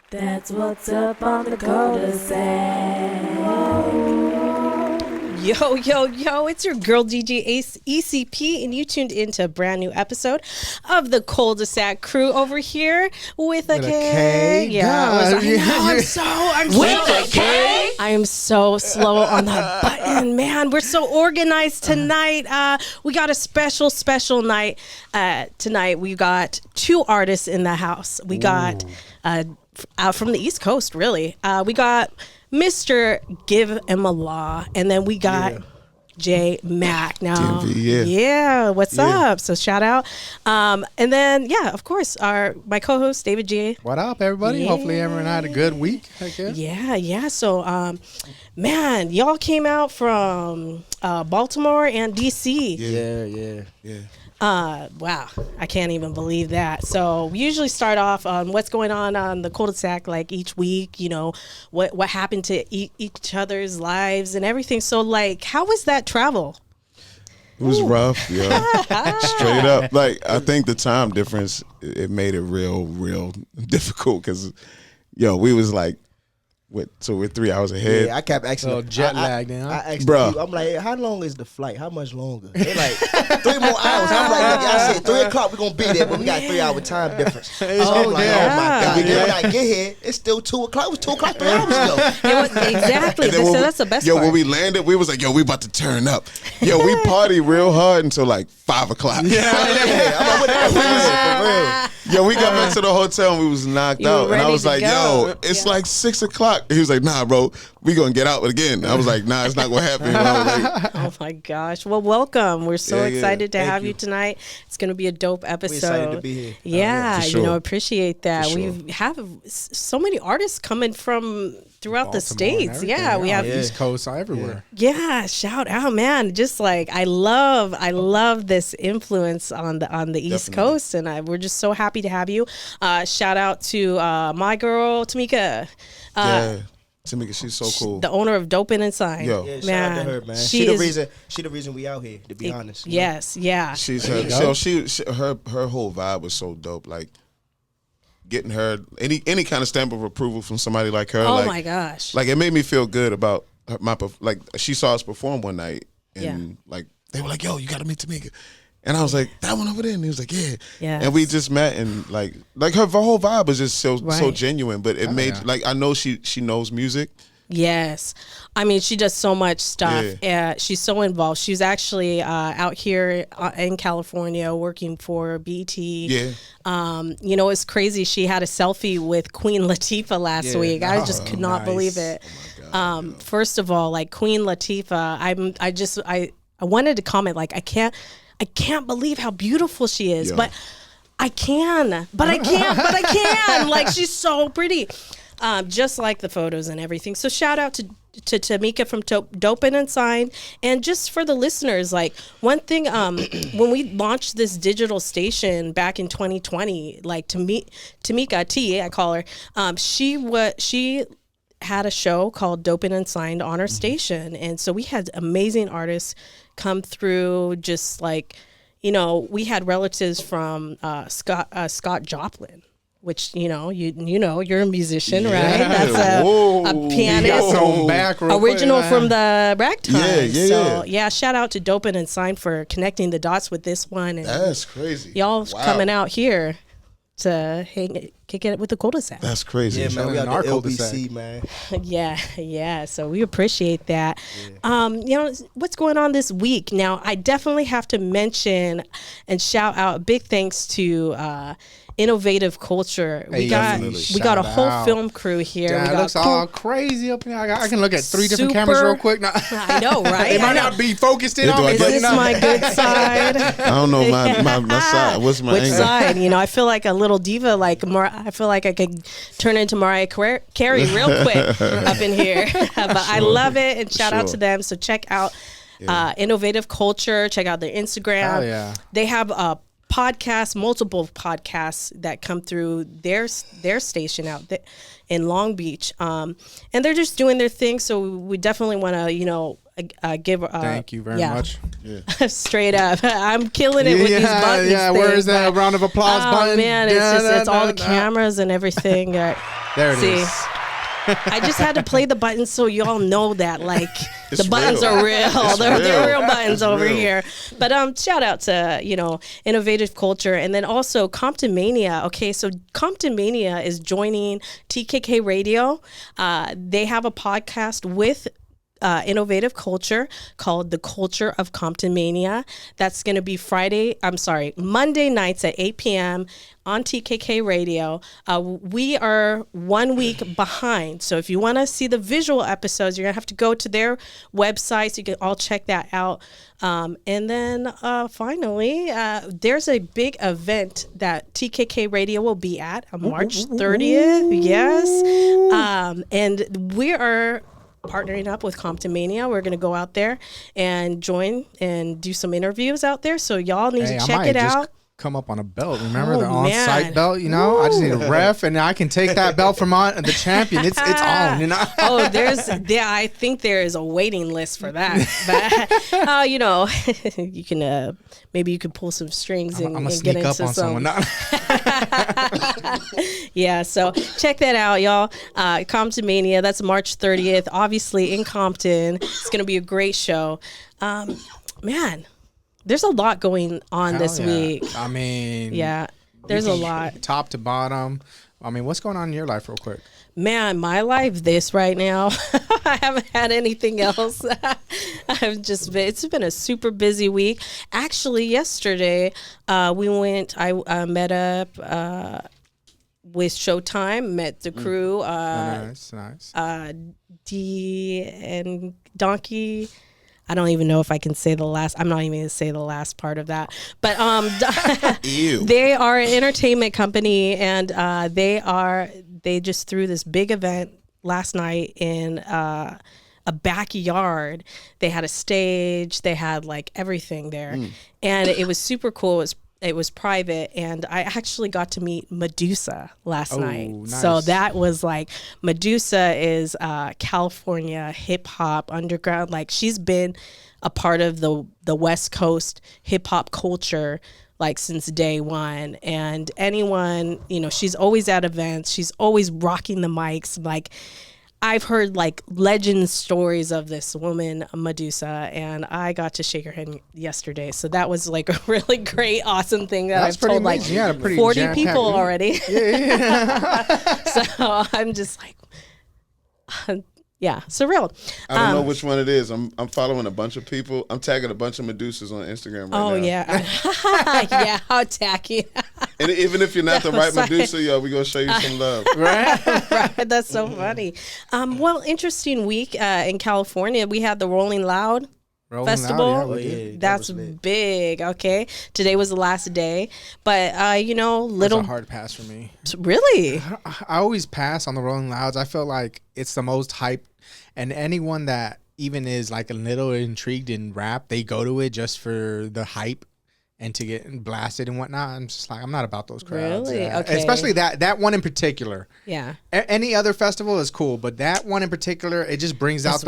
That's what's up on the Kuldesac. Yo, yo, yo, it's your girl DJ ECP, and you tuned into a brand new episode of the Kuldesac Krew over here with a K. Yeah, I am so slow on the button, man. We're so organized tonight. We got a special night tonight. We got two artists in the house. We got from the East Coast, really. We got Mr. GiveMLaw, and then we got Mack. Now, DMV, what's up? So shout out, and then of course, my co-host David G. What up, everybody? Yeah. Hopefully, everyone had a good week. I guess. Yeah. So, man, y'all came out from Baltimore and DC. Yeah. Wow, I can't even believe that. So we usually start off on what's going on the Kuldesac, like each week, you know, what happened to each other's lives and everything. So, like, how was that travel? It was rough, straight up. Like, I think the time difference, it made it real difficult because, we was like, so we're 3 hours ahead. Yeah, I kept asking. So jet lag, then. I asked Bro. you, I'm like, hey, how long is the flight? How much longer? They're like, 3 more hours. I'm like, look, I said 3 o'clock we're gonna be there, but we got 3 hour time difference. So I'm like, oh my god. And then when I get here, it's still 2 o'clock. It was 2 o'clock 3 hours ago. Exactly. So that's the best part. When we landed, we was like, we about to turn up. We party real hard until like 5 o'clock. I'm like, what for real. We got back to the hotel and we was knocked out. And I was like, it's like 6 o'clock. He was like, nah, bro, we gonna get out again. I was like, nah, it's not gonna happen. Oh my gosh. Well, welcome. We're so excited to have you tonight. It's gonna be a dope episode. We're excited to be here. Yeah, for sure. Appreciate that. For sure. We have so many artists coming from throughout the Baltimore states. Yeah, we have East Coast, everywhere. Yeah, shout out, man. Just like I love this influence on the East Coast, and we're just so happy to have you. Shout out to my girl Tamika. Tamika, she's so cool. The owner of Dope and Sign. Yeah, shout out to her, man. She the reason we out here, to be honest. Yes, yeah. She's her whole vibe was so dope. Like getting her any kind of stamp of approval from somebody like her. Oh like, my gosh! Like it made me feel good about like she saw us perform one night and like they were like, "Yo, you got to meet Tamika," and I was like, "That one over there," and he was like, "Yeah." And we just met and like her whole vibe was just so genuine. But it made like I know she knows music. Yes. I mean, she does so much stuff. She's so involved. She's actually out here in California working for BT. Yeah. It's crazy. She had a selfie with Queen Latifah last week. I just could not believe it. Oh my God, first of all, like Queen Latifah, I wanted to comment, like, I can't believe how beautiful she is, but I can. Like, she's so pretty. Just like the photos and everything. So shout out to Tamika from Dope and Sign. And just for the listeners, like one thing, when we launched this digital station back in 2020, like Tamika T, I call her, she had a show called Dope and Signed on our station. And so we had amazing artists come through, just like, we had relatives from Scott Joplin. Which you're a musician, right? That's a pianist, original from the ragtime. So shout out to Dope and Sign for connecting the dots with this one. And that's crazy. Y'all coming out here to kick it with the Kuldesac. That's crazy. Yeah, man, we got the LBC, man. Yeah. So we appreciate that. Yeah. What's going on this week? Now, I definitely have to mention and shout out big thanks to Innovative Culture. We got a whole film crew here. It looks all crazy up here. I can look at 3 different cameras real quick. I know, right? It might not be focused in on me. Is this my good side? I don't know my side. What's my Which angle? side? I feel like a little diva. Like I feel like I could turn into Mariah Carey real quick up in here. But I love it, and shout out to them. So check out Innovative Culture. Check out their Instagram. Oh, yeah. They have multiple podcasts that come through their station out there in Long Beach, and they're just doing their thing. So we definitely want to give. Thank you very much. Yeah. Straight up, I'm killing it with these buttons. Yeah, where's that round of applause button? Oh man, it's all the cameras and everything. There it is. I just had to play the buttons so y'all know that the buttons real. are real. They're real buttons It's over real. here. But shout out to Innovative Culture, and then also Compton Mania. Okay, so Compton Mania is joining TKK Radio. They have a podcast with Innovative Culture called The Culture of Compton Mania. That's going to be Monday nights at 8 p.m. on TKK Radio. We are 1 week behind. So if you want to see the visual episodes, you're going to have to go to their website so you can all check that out. And then finally, there's a big event that TKK Radio will be at on March 30th. Yes. And we are partnering up with Compton Mania. We're going to go out there and join and do some interviews out there. So y'all need to check it out. Come up on a belt. Remember the on-site belt? I just need a ref, and I can take that belt from the champion. It's on. Oh, I think there is a waiting list for that. But you can maybe you could pull some strings and get into some. Someone. Yeah, so check that out, y'all. Compton Mania. That's March 30th. Obviously in Compton. It's gonna be a great show. Man. There's a lot going on this week. I mean, yeah, there's a lot. Top to bottom. I mean, what's going on in your life real quick? Man, my life this right now. I haven't had anything else. It's been a super busy week. Actually, yesterday, I met up with Showtime, met the crew. Nice. D and Donkey. I don't even know if I can say the last. I'm not even going to say the last part of that. But they are an entertainment company, and they just threw this big event last night in a backyard. They had a stage. They had everything there, and it was super cool. It was private, and I actually got to meet Medusa last night. Nice. So that was Medusa is California hip hop underground. She's been a part of the West Coast hip hop culture since day one. And anyone, she's always at events. She's always rocking the mics. I've heard legend stories of this woman, Medusa, and I got to shake her hand yesterday. So that was a really great, awesome thing that I've told 40 people already. Yeah. So I'm just yeah, surreal. I don't know which one it is. I'm following a bunch of people. I'm tagging a bunch of Medusas on Instagram right now. Oh, yeah. Yeah, how tacky. And even if you're not the right Medusa, we're going to show you some love. Right. That's so funny. Well, interesting week in California. We had the Rolling Loud Festival. That's big. Okay. Today was the last day. But, That's a hard pass for me. Really? I always pass on the Rolling Louds. I feel like it's the most hyped. And anyone that even is a little intrigued in rap, they go to it just for the hype and to get blasted and whatnot. I'm just I'm not about those crowds. Really? Yeah. Okay. Especially that one in particular. Yeah. Any other festival is cool, but that one in particular, it just brings out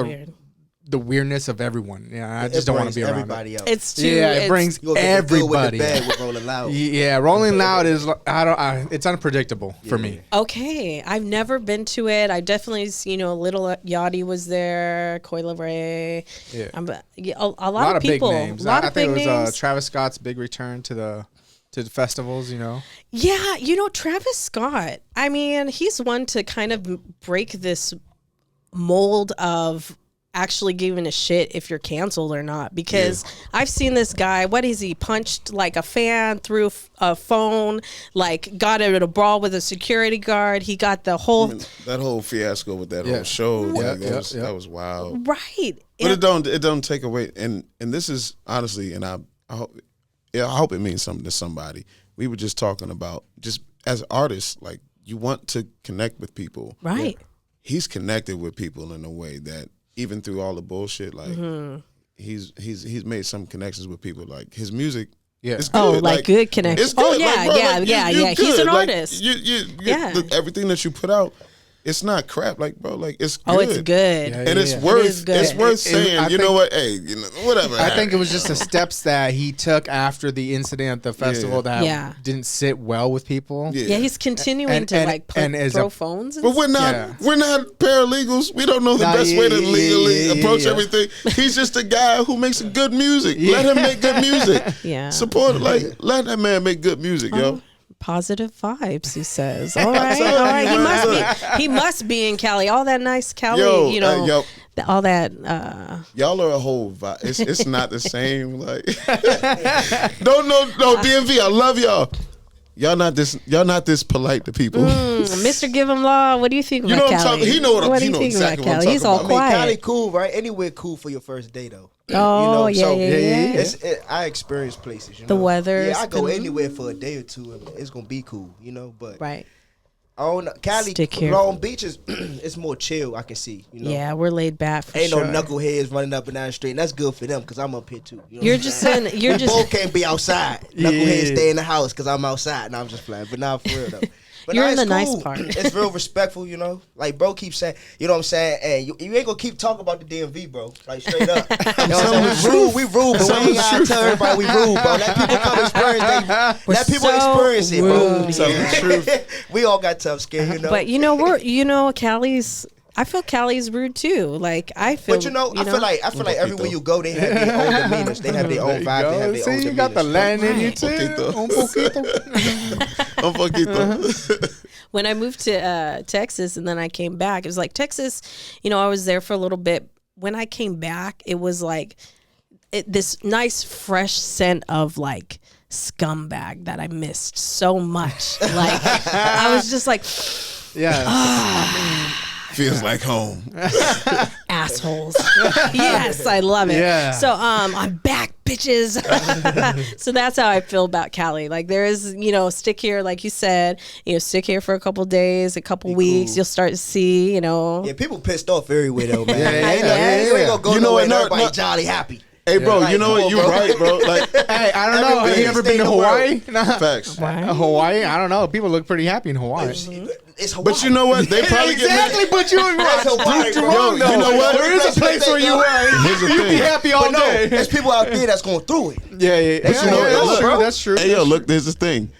the weirdness of everyone. Yeah, I just don't want to be around everybody else. It's too. It brings everybody. With Rolling Loud. Yeah, Rolling Loud is it's unpredictable for me. Okay, I've never been to it. I definitely, Little Yachty was there, Coi Leray. Yeah, a lot of people. Big names. I think it was Travis Scott's big return to the festivals. Yeah, Travis Scott. I mean, he's one to kind of break this mold of actually giving a shit if you're canceled or not, because I've seen this guy, what is he, punched a fan through a phone, got in a brawl with a security guard. He got the whole that whole fiasco with that whole show. That was wild, right? But it don't take away, and this is honestly, and I hope it means something to somebody. We were just talking about, just as artists, you want to connect with people, right? He's connected with people in a way that, even through all the bullshit, he's made some connections with people. His music, it's good. Good connections. It's good. Yeah. He's an artist. Everything that you put out, it's not crap. Like, bro, like it's good. Oh, it's good. Yeah, And it's yeah. worth good. it's worth saying, I you know think- what? Hey, whatever. I think it was just the steps that he took after the incident at the festival that didn't sit well with people. Yeah, he's continuing to like throw phones. And But we're not paralegals. We don't know the best way to legally approach everything. He's just a guy who makes good music. Let him make good music. Yeah. Support, like, let that man make good music, yo. Positive vibes, he says. All right. He must be in Cali. All that nice Cali, all that. Y'all are a whole vibe. It's not the same. Like, no, DMV. I love y'all. Y'all not this polite to people. Mr. GiveMLaw, what do you think about Cali? He know what do you think about Cali? He's all quiet. Cali cool, right? Anywhere cool for your first day though. Oh, yeah. I experience places. The weather. Yeah, I go anywhere for a day or two, and it's gonna be cool, But right. I don't know. Cali, Long Beach is it's more chill. I can see. Yeah, we're laid back. For Ain't sure. no knuckleheads running up and down the street, and that's good for them because I'm up here too. You're just saying. You're just. Both can't be outside. Knuckleheads stay in the house because I'm outside. And I'm just playing, but not for real though. But you're in the cool. nice part. It's real respectful, Like bro keeps saying, you know what I'm saying? Hey, you ain't gonna keep talking about the DMV, bro. Like straight up. You know what I'm saying? We rude, but we ain't gotta tell everybody we rude, bro. Let people come experience it, bro. Tell the truth. We all got tough skin, But Cali's. I feel Cali's rude too. Like I feel. But I feel like everywhere you go, they have their own demeanors. They have their own vibe. They have their own you got the land in you too. Un poquito. When I moved to Texas and then I came back, it was like Texas. I was there for a little bit. When I came back, it was like this nice fresh scent of like scumbag that I missed so much. Like I was just like, feels like home. Assholes. Yes, I love it. Yeah. So I'm back, bitches. So that's how I feel about Cali. Like there is, stick here, like you said, stick here for a couple days, a couple weeks. Cool. You'll start to see, Yeah, people pissed off everywhere though, man. You ain't gonna go nowhere and everybody jolly happy. Hey, bro, you know what? You're right, bro. Like, hey, I don't know. Have you ever been to Hawaii? Facts. Hawaii? I don't know. People look pretty happy in Hawaii. It's Hawaii. But you know what? They probably exactly. But you know what? There is a place where you be happy all day. There's people out there that's going through it. Yeah. That's true. Hey, yo, look, there's this thing.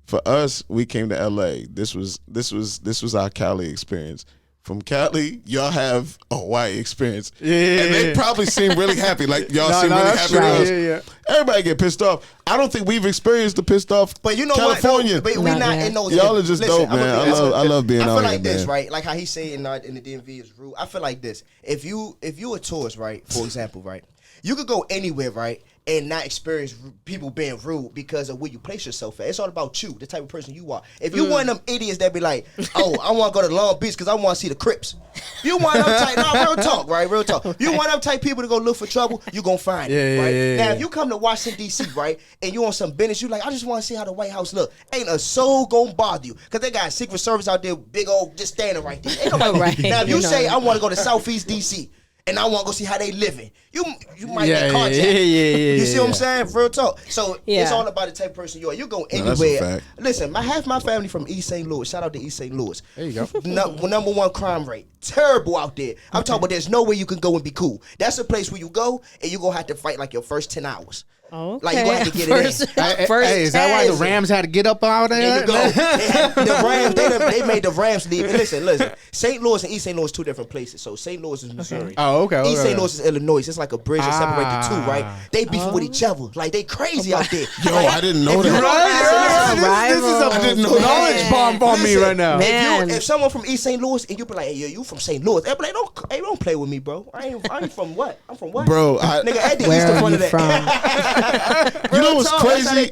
For us, we came to LA. This was our Cali experience. From Cali, y'all have a Hawaii experience. Yeah. And they probably seem really happy. Like, y'all seem really happy to us. Yeah. Everybody get pissed off. I don't think we've experienced the pissed off California. What? But we're not in those. Y'all are just dope, man. I love being out here, man. I feel like this, right? Like how he say in the DMV is rude. I feel like this. If you a tourist, right, for example, right, you could go anywhere, right, and not experience people being rude because of where you place yourself at. It's all about you, the type of person you are. If you one of them idiots that be like, oh, I want to go to Long Beach because I want to see the Crips. You want them type, real talk, right? Real talk. You want them type people to go look for trouble, you going to find it, right? Now, if you come to Washington, D.C., right, and you on some business, you like, I just want to see how the White House look. Ain't a soul going to bother you because they got Secret Service out there, big old, just standing right there. Ain't nobody. Right. Now, if you say, I want to go to Southeast D.C., and I want to go see how they living, you might get contact. You see what I'm saying? Real talk. So it's all about the type of person you are. You go anywhere. Listen, half my family from East St. Louis. Shout out to East St. Louis. There you go. Number one crime rate. Terrible out there. I'm talking about there's no way you can go and be cool. That's a place where you go and you're going to have to fight like your first 10 hours. Okay. Like, you're going to have to get it in. Hey, is that why the Rams had to get up out there? There you go. The Rams, they made the Rams leave. Listen. St. Louis and East St. Louis, two different places. So St. Louis is Missouri. Oh, okay. East St. Louis is Illinois. It's like a bridge that separates the two, right? They beefing with each other. Like, they crazy out there. Yo, I didn't know that. This is a knowledge bomb on me right now. If someone from East St. Louis and you be like, hey, you from St. Louis, they be like, don't play with me, bro. I ain't from what? I'm from what? Bro, nigga, at the where east of are one you of that. You know what's crazy?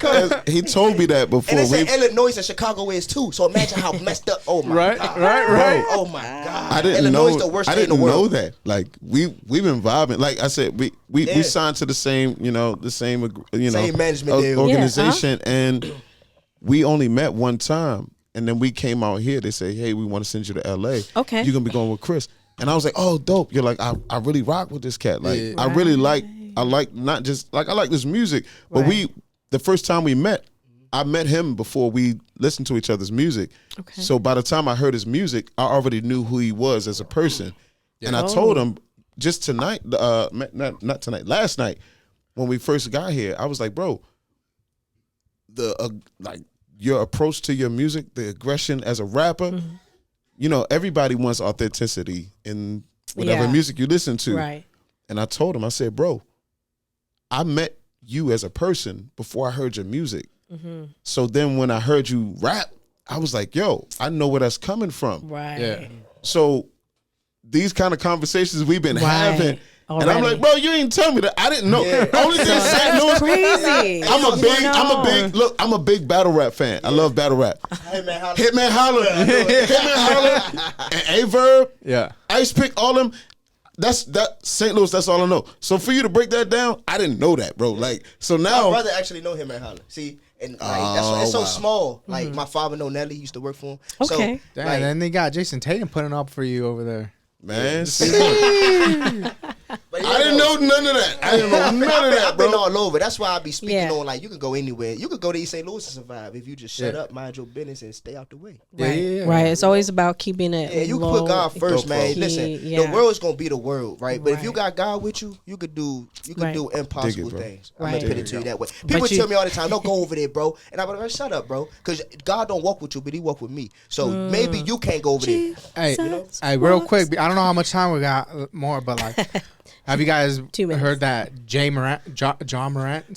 He told me that before. And they said Illinois and Chicago is too. So imagine how messed up. Oh my God. Right. Oh my God. I didn't Illinois know. is the worst I state in the didn't know world. that. Like we've been vibing. Like I said, we signed to the same, same management deal. organization, and we only met one time, and then we came out here. They say, hey, we want to send you to LA. Okay, you're gonna be going with Chris. And I was like, oh, dope. You're like, I really rock with this cat. Like, I really like not just like I like this music, but the first time we met, I met him before we listened to each other's music. Okay. So by the time I heard his music, I already knew who he was as a person. Yeah. And I told him just tonight, not tonight, last night when we first got here, I was like, bro, like your approach to your music, the aggression as a rapper, you know, everybody wants authenticity in whatever music you listen to. Right. And I told him, I said, bro, I met you as a person before I heard your music. So then when I heard you rap, I was like, yo, I know where that's coming from. Right. Yeah. So these kind of conversations we've been having. Already. And I'm like, bro, you ain't tell me that. I didn't know. Only thing St. Louis, crazy. I'm a big battle rap fan. I love battle rap. Hitman Holler. Hitman Holler. And A-Verb. Yeah. Ice Pick, all them. That's St. Louis, that's all I know. So for you to break that down, I didn't know that, bro. Like, so now. My brother actually know Hitman Holler. See? And like that's why it's so small. Like my father know Nelly, used to work for him. Okay. So, and then they got Jason Tatum putting up for you over there. Man, but I didn't know none of that. I didn't know none of that, I've bro. been all over. That's why I be speaking on, like, you can go anywhere. You could go to East St. Louis and survive if you just shut up, mind your business, and stay out the way. Right. It's always about keeping it. Yeah, you can put God first, man. Listen, the world's gonna be the world, right? But if you got God with you, you could do impossible things. I'm gonna put it to you that way. People tell me all the time, "Don't go over there, bro," and I'm like, "Shut up, bro," because God don't walk with you, but He walk with me. So maybe you can't go over there. Hey, real quick, I don't know how much time we got more, but like, have you guys heard that John Morant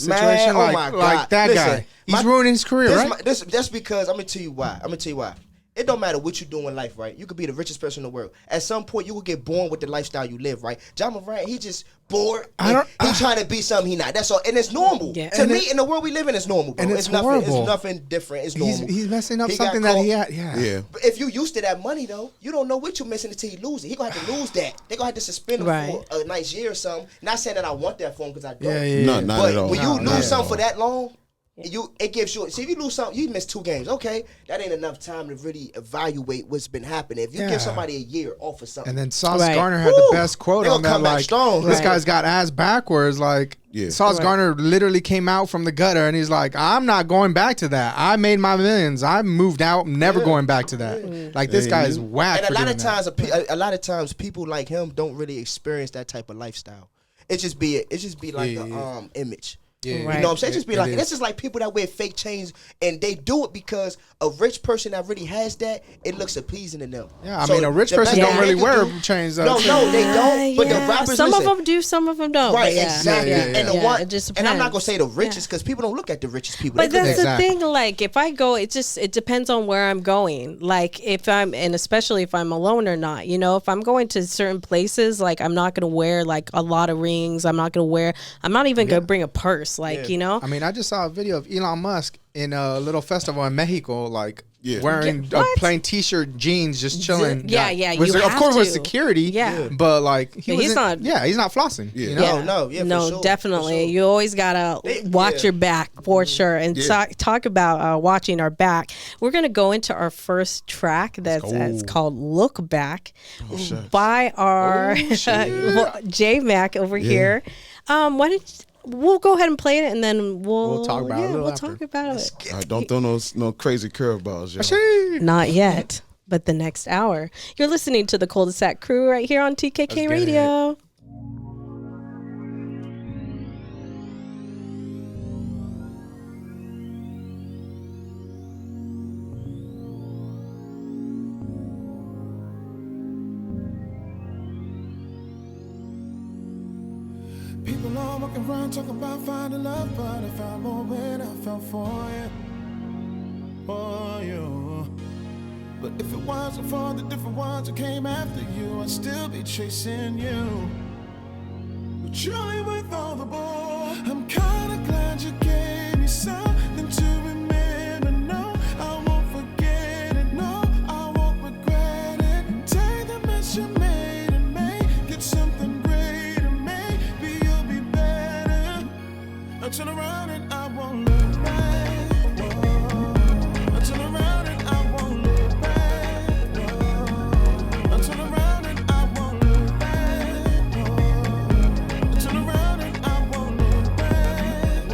situation? Man, oh my God. Like that guy, he's ruining his career, right? That's because I'm gonna tell you why. It don't matter what you do in life, right? You could be the richest person in the world. At some point, you will get born with the lifestyle you live, right? John Morant, he just bored. He trying to be something he not. That's all, and it's normal. Yeah. To me, in the world we live in, it's normal, bro. And it's horrible. It's nothing different. It's normal. He's messing up something that he had. Yeah. But if you used to that money though, you don't know what you're missing until you lose it. He gonna have to lose that. They gonna have to suspend him for a nice year or something. Not saying that I want that for him because I don't. No, not but at all. when you lose something for that long. It gives you. See, if you lose something, you miss 2 games. Okay, that ain't enough time to really evaluate what's been happening. If you give somebody a year off of something, and then Sauce Gardner had the best quote on that. Like, this guy's got ass backwards. Like, Sauce Gardner literally came out from the gutter, and he's like, "I'm not going back to that. I made my millions. I moved out. Never going back to that." Like, this guy is whack. And a lot of times, people like him don't really experience that type of lifestyle. It just be like a image. Yeah. You know what I'm saying? Just be like, this is like people that wear fake chains, and they do it because a rich person that really has that, it looks appeasing to them. Yeah, I mean, a rich person don't really wear chains. No, they don't. But the rappers, some of them do, some of them don't. Right, exactly. And it just and I'm not gonna say the richest because people don't look at the richest people. But that's the thing. Like, if I go, it depends on where I'm going. Like, and especially if I'm alone or not. You know, if I'm going to certain places, like, I'm not gonna wear like a lot of rings. I'm not even gonna bring a purse. Like, you know, I mean, I just saw a video of Elon Musk in a little festival in Mexico, like wearing a plain t-shirt, jeans, just chilling. Yeah. Of course, with security. Yeah, but like he's not. Yeah, he's not flossing. Yeah. You know? No, for sure, definitely. You always gotta watch your back for sure. And talk about watching our back. We're gonna go into our first track that's called "Look Back" by our J Mack over here. We'll go ahead and play it, and then we'll talk about it. We'll talk about it. All right, don't throw no crazy curveballs, y'all. Not yet, but the next hour. You're listening to the Kuldesac Krew right here on TKK Radio. People all walking around talking about finding love, but I found more when I fell for you. But if it wasn't for the different ones that came after you, I'd still be chasing you. But truly with all the bull, I'm kinda glad you gave me something to remember. No, I won't forget it. No, I won't regret it. Take the mess you made and make it something great, and maybe you'll be better. I turn around and I won't look back. I turn around and I won't look back. I turn around and I won't look back. I turn around and I won't look back.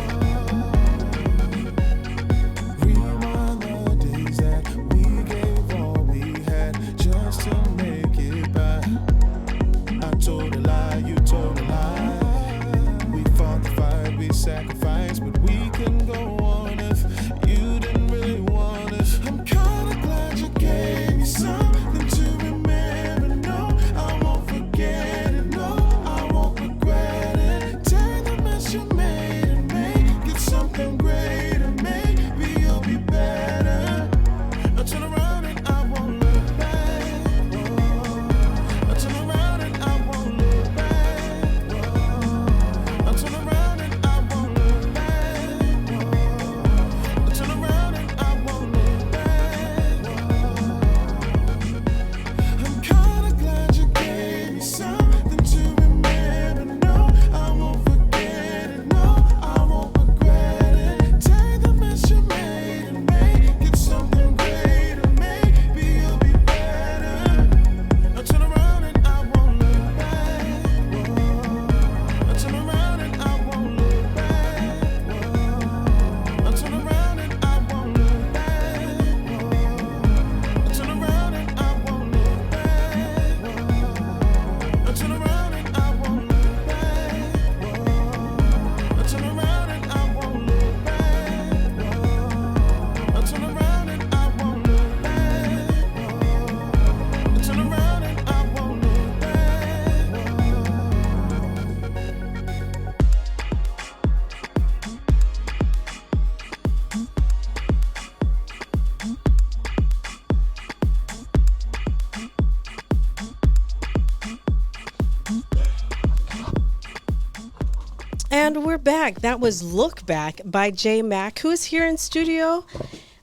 And we're back. That was Look Back by J Mack, who is here in studio.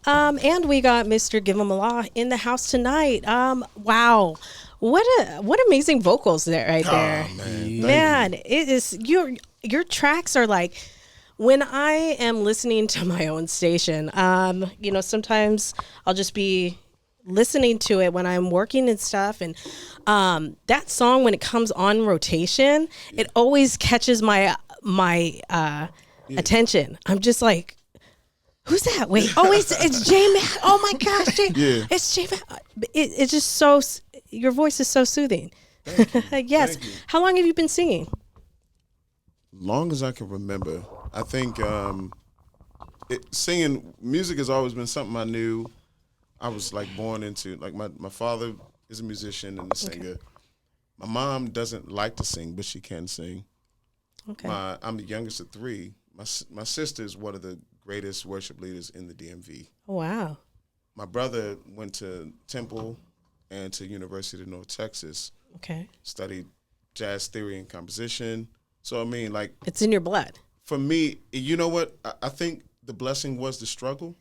And we got Mr. GiveMLaw in the house tonight. Wow. What amazing vocals there there. Man, it is your tracks are like, when I am listening to my own station, sometimes I'll just be listening to it when I'm working and stuff, and that song, when it comes on rotation, it always catches my attention. I'm just like, who's that? Wait, it's J Mack. Oh my gosh, it's J Mack. It's just so, your voice is so soothing. Yes. How long have you been singing? Long as I can remember. I think singing music has always been something I knew. I was like born into, like my father is a musician and a singer. Okay. My mom doesn't like to sing, but she can sing. Okay. I'm the youngest of three. My sister is one of the greatest worship leaders in the DMV. Oh, wow. My brother went to Temple and to University of North Texas. Okay. Studied jazz theory and composition. So, I mean, like... It's in your blood. For me, you know what? I think the blessing was the struggle,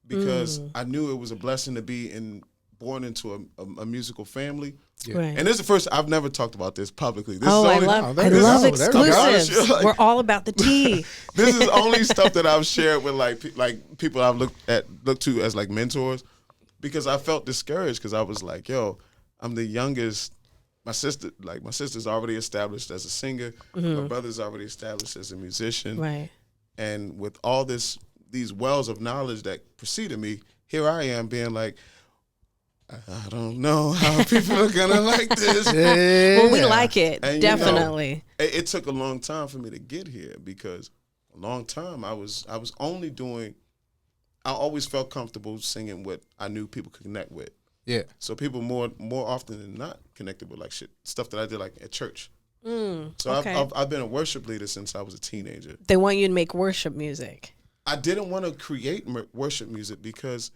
because I knew it was a blessing to be born into a musical family. Yeah. Right. And this is the first, I've never talked about this publicly. This I love exclusives. We're all about the tea. This is only stuff that I've shared with like people I've looked to as like mentors, because I felt discouraged, because I was like, yo, I'm the youngest. My sister's already established as a singer. Mm-hmm. My brother's already established as a musician. Right. And with all these wells of knowledge that preceded me, here I am being like, I don't know how people are gonna like this. Yeah. Well, we like it, and, definitely. It took a long time for me to get here, because a long time I was only doing. I always felt comfortable singing what I knew people could connect with. Yeah. So people more often than not connected with like stuff that I did like at church. So okay. I've been a worship leader since I was a teenager. They want you to make worship music. I didn't want to create worship music because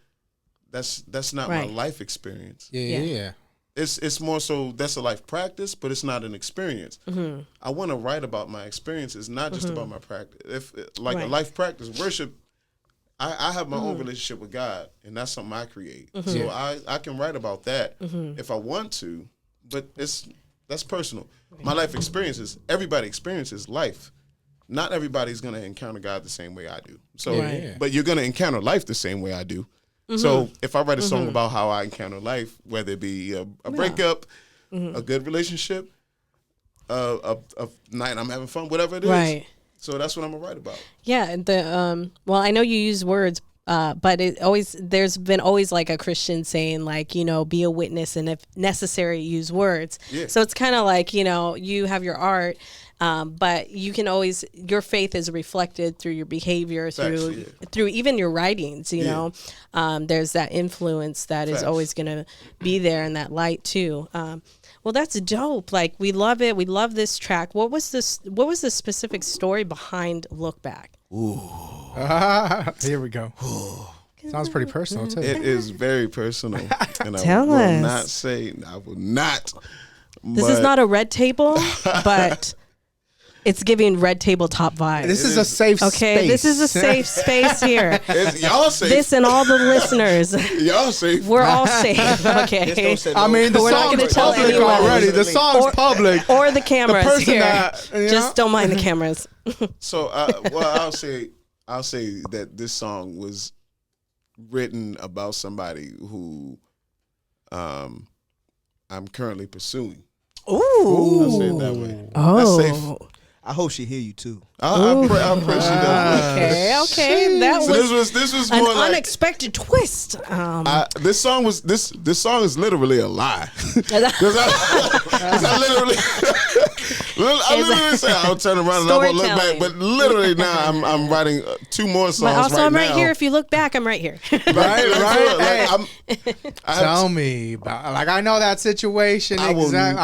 that's not my life experience. Yeah. It's more so that's a life practice, but it's not an experience. Mm-hmm. I want to write about my experiences, not just about my practice. If a life practice, worship, I have my own relationship with God, and that's something I create. Mm-hmm. So I can write about that if I want to, but that's personal. My life experiences, everybody experiences life. Not everybody's going to encounter God the same way I do. So, but you're going to encounter life the same way I do. Mm-hmm. So if I write a song about how I encounter life, whether it be a breakup, a good relationship, a night I'm having fun, whatever it is. Right. So that's what I'm gonna write about. Yeah. Well, I know you use words, but there's been always like a Christian saying, like, be a witness, and if necessary, use words. Yeah. So it's kind of like, you have your art, but you can always, your faith is reflected through your behavior, through even your writings. You know, there's that influence that is always gonna be there, and that light too. Well, that's dope. Like, we love it. We love this track. What was the specific story behind Look Back? Ooh. Here we go. Sounds pretty personal, too. It is very personal. And Tell us. I will not. This is not a red table, but it's giving red tabletop vibes. This is a safe space. Okay, this is a safe space here. Y'all safe. This and all the listeners. Y'all safe. We're all safe. Okay. I mean, the song's public already. The song's public. Or the cameras here. Just don't mind the cameras. So, I'll say that this song was written about somebody who I'm currently pursuing. Ooh. I'll say it that way. Oh. That's safe. I hope she hear you too. I pray she does. Okay. That was this was an more like unexpected twist. This song is literally a lie. Because I literally say I'll turn around and I won't look back, but literally now I'm writing 2 more songs. But also, I'm right here. If you look back, I'm right here. right. Tell me about. Like, I know that situation. I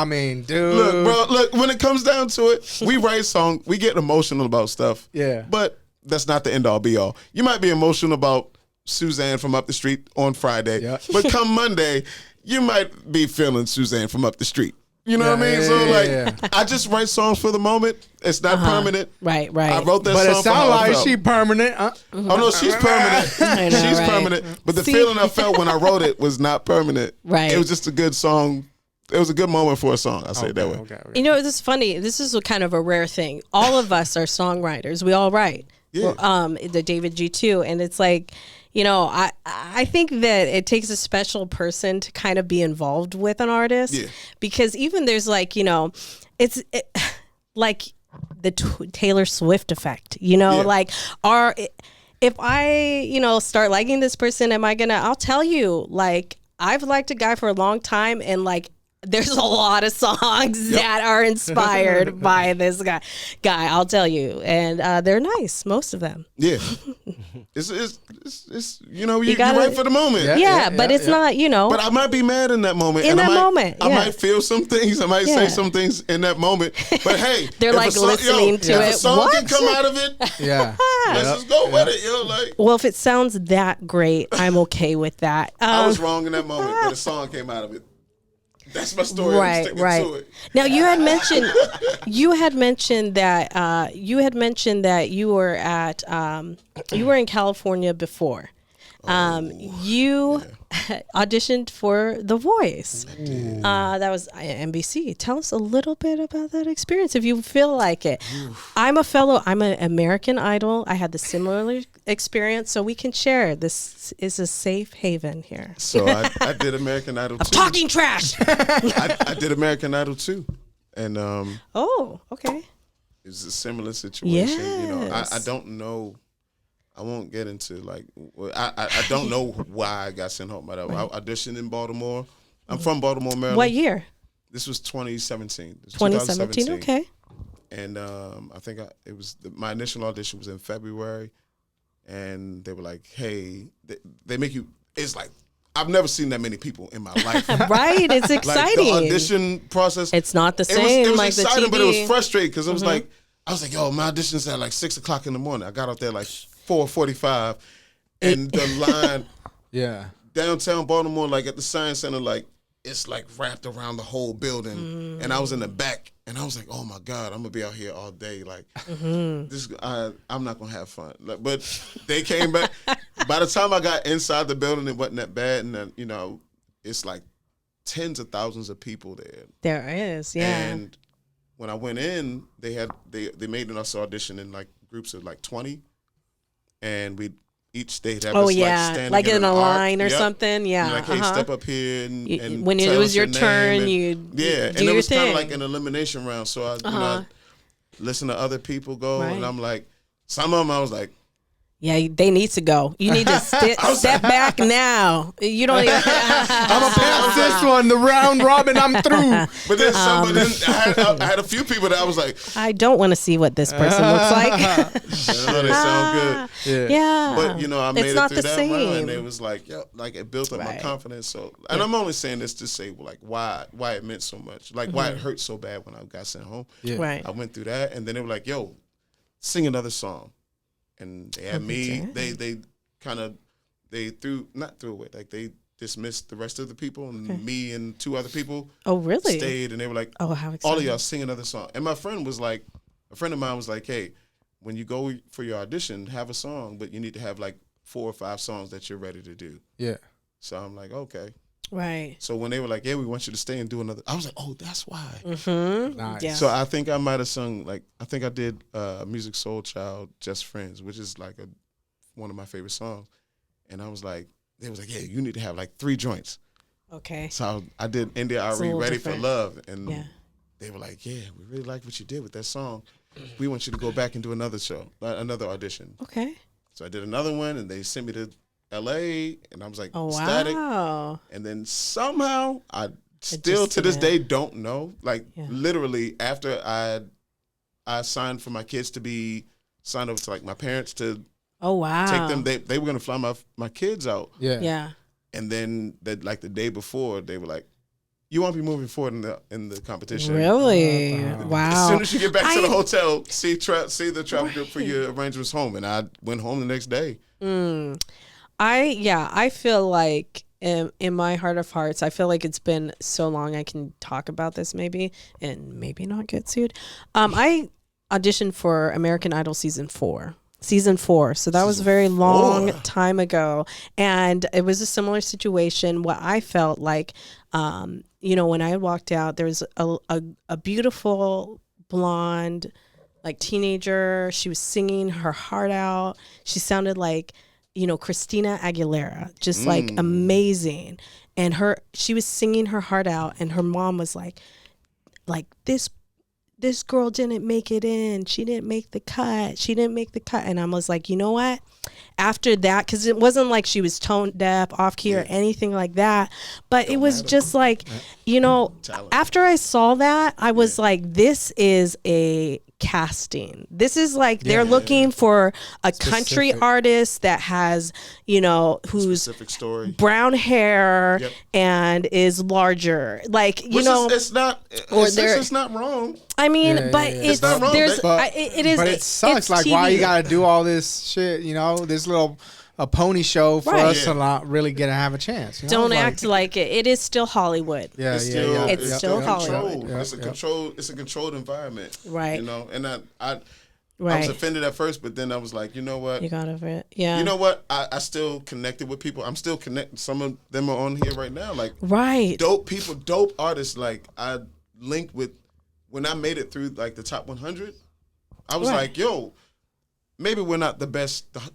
mean, dude. Look, bro. Look, when it comes down to it, we write songs. We get emotional about stuff. Yeah. But that's not the end all be all. You might be emotional about Suzanne from up the street on Friday, but come Monday, you might be feeling Suzanne from up the street. You know what I mean? So I just write songs for the moment. It's not permanent. Right. I wrote that But song it for sounds how I like felt. she permanent. Oh no, she's permanent. I know, She's right? permanent. But the feeling I felt when I wrote it was not permanent. Right. It was just a good song. It was a good moment for a song. I'll say it that way. Okay. You know, this is funny. This is kind of a rare thing. All of us are songwriters. We all write. Yeah. The David G too, and it's like, you know, I think that it takes a special person to kind of be involved with an artist. Yeah. Because even there's like, you know, it's like the Taylor Swift effect. You know, like if I, you know, start liking this person, I'll tell you, like, I've liked a guy for a long time, and like, there's a lot of songs that are inspired by this guy, I'll tell you. And they're nice, most of them. Yeah. It's you know, you write for the moment. Yeah, but it's not, you know. But I might be mad in that moment. I might feel some things. I might say some things in that moment. But hey, they're like listening to if it. a song What? can come out of it, let's just go with it. You know, like. Well, if it sounds that great, I'm okay with that. I was wrong in that moment, but a song came out of it. That's my story. I'm sticking to it. Now you had mentioned that you were at you were in California before. You auditioned for The Voice. That was NBC. Tell us a little bit about that experience, if you feel like it. I'm an American Idol. I had the similar experience, so we can share. This is a safe haven here. So I did American Idol too. I'm talking trash. I did American Idol too, and Oh, okay. it's a similar situation. You know, Yes. I don't know. I won't get into like I don't know why I got sent home. But I auditioned in Baltimore. I'm from Baltimore, Maryland. What year? This was 2017. 2017. Okay. And I think my initial audition was in February, and they were like, "Hey, they make you." It's like I've never seen that many people in my life. Right, it's exciting. Like the audition process. It's not the same. It was like exciting, the TV. but it was frustrating because it was like I was like, "Yo, my audition's at like 6 o'clock in the morning." I got out there like 4:45, and the line, downtown Baltimore, like at the Science Center, like it's like wrapped around the whole building, and I was in the back, and I was like, "Oh my God, I'm gonna be out here all day." Like this, I'm not gonna have fun. Like, but they came back. By the time I got inside the building, it wasn't that bad, and then, you know, it's like tens of thousands of people there. There is, yeah. And when I went in, they made us audition in like groups of like 20. And we each day have us standing like in a line or Yep. something. Yeah, You're like, hey, step up here and when it tell was us your name turn, and, you and do it your was kind thing. of like an elimination round. So I listen to other people go, and I'm like, some of them I was like, yeah, they need to go. You need to step back now. You don't even. I'm gonna pass this one. The round robin, I'm through. But then I had a few people that I was like, I don't want to see what this person looks like. they sound good. Yeah, But you know, I made it's it not through the that same. run, and it was like, like it built up my confidence. So, and I'm only saying this to say like why it meant so much, like why it hurt so bad when I got sent home. Yeah. Right. I went through that, and then they were like, "Yo, sing another song," and they had me. They kind of not threw away, like they dismissed the rest of the people, and me and two other people. Oh, really? Stayed, and they were like, "Oh, how exciting! All of y'all sing another song." And my friend of mine was like, "Hey, when you go for your audition, have a song, but you need to have like 4 or 5 songs that you're ready to do." Yeah. So I'm like, okay. Right. So when they were like, "Yeah, we want you to stay and do another," I was like, "Oh, that's why." Nice. Yeah. So I think I might have sung I think I did Music Soul Child, Just Friends, which is like one of my favorite songs. And I was like, they was like, "Yeah, you need to have like 3 joints." Okay. So I did India It's a Ari little Ready different. for Love, and Yeah. they were like, "Yeah, we really like what you did with that song. We want you to go back and do another another audition." Okay. So I did another one, and they sent me to LA, and I was like, Oh, ecstatic. wow. And then somehow I still to this day don't know. Like literally after I signed for my kids to be signed over to like my parents to Oh, wow. take them. They were gonna fly my kids out. Yeah. Yeah. And then like the day before, they were like, "You won't be moving forward in the competition." Really? Wow. As soon as you get back to the hotel, see the travel group for your arrangements home. And I went home the next day. I feel like in my heart of hearts, I feel like it's been so long I can talk about this maybe and maybe not get sued. I auditioned for American Idol season 4. So that was a very long time ago, and it was a similar situation. What I felt like, when I walked out, there was a beautiful blonde, like teenager. She was singing her heart out. She sounded like, Christina Aguilera, just like amazing. And she was singing her heart out, and her mom was like this girl didn't make it in. She didn't make the cut. And I was like, you know what? After that, because it wasn't like she was tone deaf, off key, or anything like that. But it was just like, after I saw that, I was like, this is a casting. This is like they're looking for a country artist that has, who's specific story, brown hair and is larger. Like, it's not wrong. I mean, but it's not wrong, there's but it is. But it sucks. It's Like, TV. why you gotta do all this shit? This little a pony show for us to not really have a chance. Don't act like it. It is still Hollywood. It's still Hollywood. It's a controlled environment, right? And I was offended at first, but then I was like, you know what? You got over it. Yeah. You know what? I still connected with people. I'm still connected. Some of them are on here right now. Like, dope people, dope artists. Like, I linked with when I made it through like the top 100. I was like, yo, maybe we're not the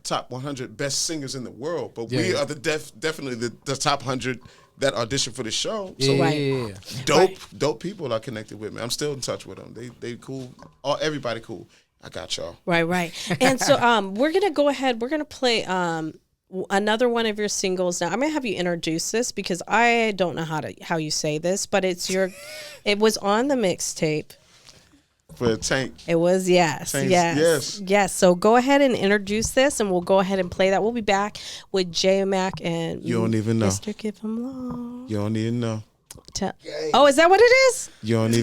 top 100 best singers in the world, but we are definitely the top 100 that audition for the show. So dope people are connected with me. I'm still in touch with them. They cool. Everybody cool. I got y'all. Right. And so we're gonna go ahead. We're gonna play another one of your singles now. I'm gonna have you introduce this because I don't know how you say this, but it was on the mixtape. For Tank. It was, yes. So go ahead and introduce this, and we'll go ahead and play that. We'll be back with J Mack and You don't even know. Mr. GiveMLaw. You don't even know. Oh, is that what it is? You don't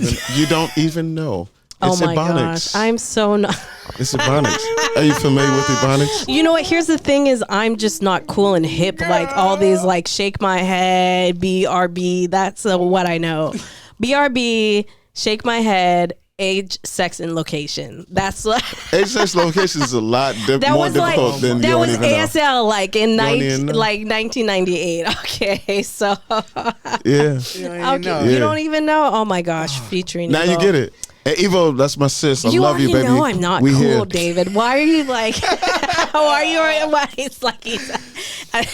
even know. It's Ebonics. Gosh, I'm so not. It's Ebonics. Are you familiar with Ebonics? You know what? Here's the thing: is I'm just not cool and hip like all these like Shake My Head, BRB. That's what I know. BRB, Shake My Head. Age, sex, and location. That's what. Age, sex, location is a lot more difficult than that you was don't even ASL know. Like in 1998. Okay, so yeah. You don't even know. Oh my gosh, featuring now Evo. You get it. Hey, Evo, that's my sis. I love you, baby. You know I'm not we cool, here. David. Why are you like? How are you? Why it's like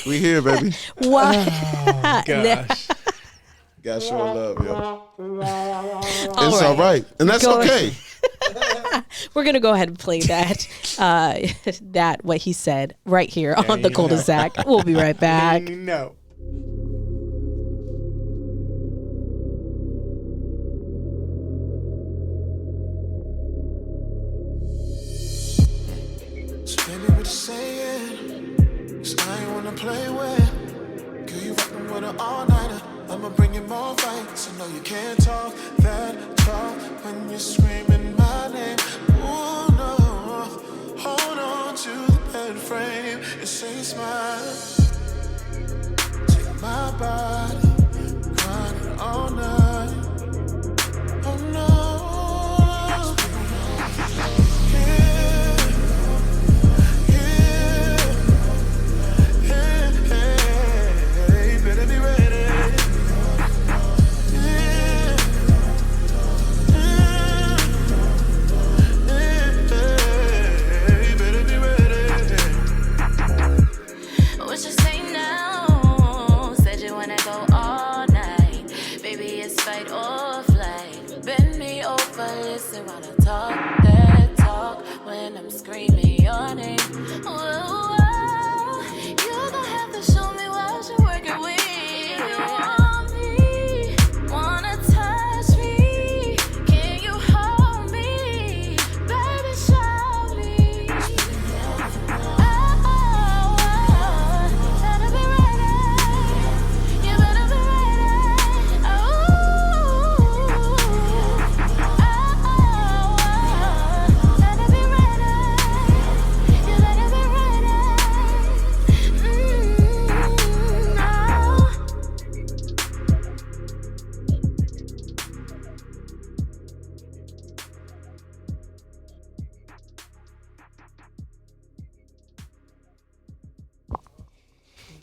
we here, baby. Why? Oh, gosh. Gotta show love, yo. It's all right. And that's okay. We're gonna go ahead and play that what he said right here on the Kuldesac. We'll be right back. No. So baby, what you saying? 'Cause I ain't wanna play with. Girl, you rockin' with an all-nighter. I'ma bring you more fights. I know you can't talk that talk when you're screaming my name. Ooh, no. Hold on to the bed frame and say smile. Take my body, grinding all night. Oh no. Fight or flight. Bend me over, listen while I talk that talk when I'm screaming your name. Whoa, whoa. You gon' have to show me what you're working with. You want me, wanna touch me? Can you hold me? Baby, show me. Better be ready. You better be ready.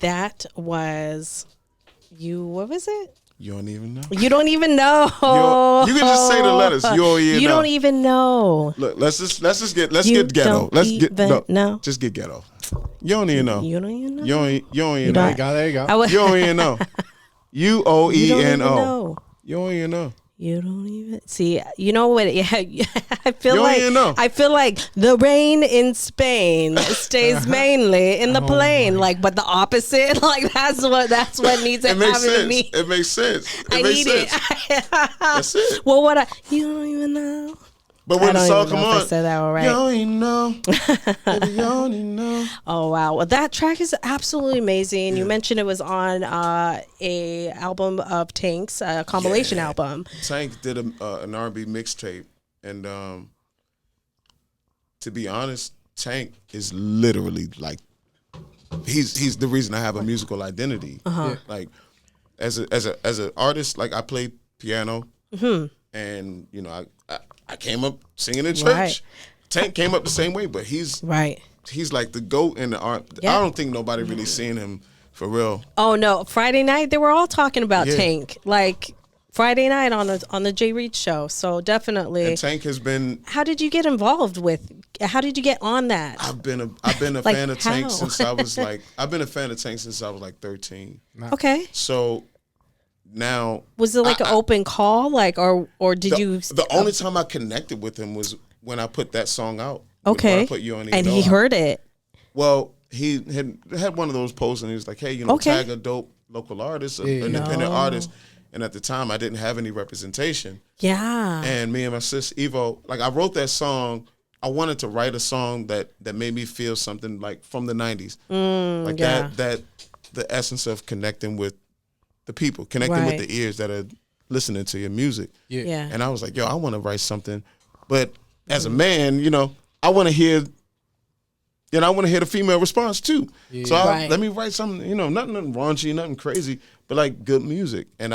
That was you. What was it? You don't even know. You don't even know. You can just say the letters. You don't even know. You don't even know. Look, let's get ghetto. Just get ghetto. You don't even know. You don't even know. You don't even know. There you go. You don't even know. UOENO. You don't even know. You don't even know. You don't even see. You know what? Yeah, I feel You don't like even know. I feel like the rain in Spain stays mainly in the plain, like, but the opposite. Like that's what needs to happen to me. It makes sense. I need it. That's it. Well, you don't even know. But when the song come I on, said that all right. you don't even know. Baby, you don't even know. Oh wow! Well, that track is absolutely amazing. You mentioned it was on a album of Tank's, a compilation album. Tank did an R&B mixtape, and to be honest, Tank is literally like he's the reason I have a musical identity. Like as an artist, like I play piano, and you know I came up singing in church. Right. Tank came up the same way, but he's like the GOAT in the art. Yeah. I don't think nobody really seen him for real. Oh no, Friday night they were all talking about Tank, like Friday night on the Jay Reed show. So definitely. And Tank has been. How did you get involved with? How did you get on that? I've been a like fan of Tank since I was like. I've been a fan of Tank since I was like 13. Okay. So. Now, was it like an open call, like, or did you? The only time I connected with him was when I put that song out. Okay, I put You On Even Know. He heard it. Well, he had one of those posts, and he was like, "Hey, tag a dope local artist, an independent artist." And at the time, I didn't have any representation. Yeah. And me and my sis Evo, like, I wrote that song. I wanted to write a song that made me feel something like from the '90s, like that the essence of connecting with the people, connecting with the ears that are listening to your music. Yeah. And I was like, yo, I want to write something. But as a man, I want to hear, I want to hear the female response too. Yeah. So let me write something, nothing raunchy, nothing crazy, but like good music. And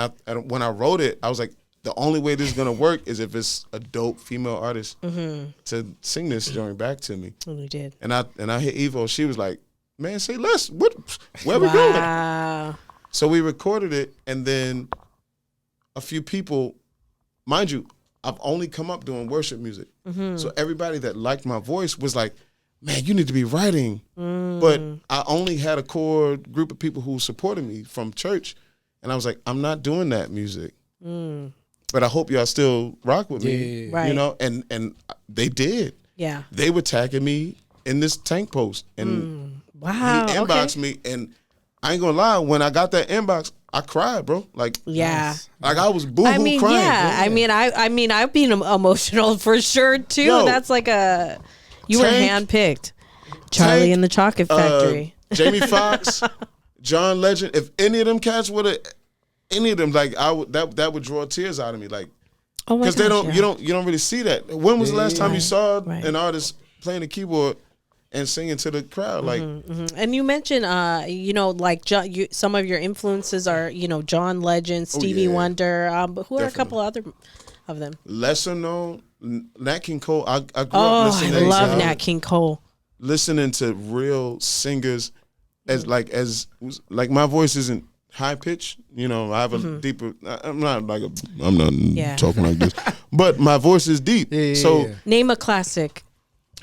when I wrote it, I was like, the only way this is going to work is if it's a dope female artist to sing this joint back to me. And we did. And I hit Evo. She was like, man, say less. Where we going? So we recorded it, and then a few people, mind you, I've only come up doing worship music. So everybody that liked my voice was like, man, you need to be writing. But I only had a core group of people who supported me from church, and I was like, I'm not doing that music. But I hope y'all still rock with me, and they did. Yeah. They were tagging me in this Tank post, and he inboxed me, and I ain't gonna lie, when I got that inbox, I cried, bro. Like, like I was boo-hoo crying. Yeah, I mean, I've been emotional for sure too. Yo, that's like you were handpicked. Charlie and the Chocolate Factory, Jamie Foxx, John Legend. If any of them cats any of them, like that would draw tears out of me, like, because you don't really see that. When was the last time you saw an artist playing the keyboard and singing to the crowd, like? And you mentioned, like some of your influences are, John Legend, Stevie Wonder. But who are a couple other of them? Lesser known, Nat King Cole. I grew up listening. I love Nat King Cole. Listening to real singers, as my voice isn't high pitched. I have a deeper. I'm not talking like this, but my voice is deep. So name a classic.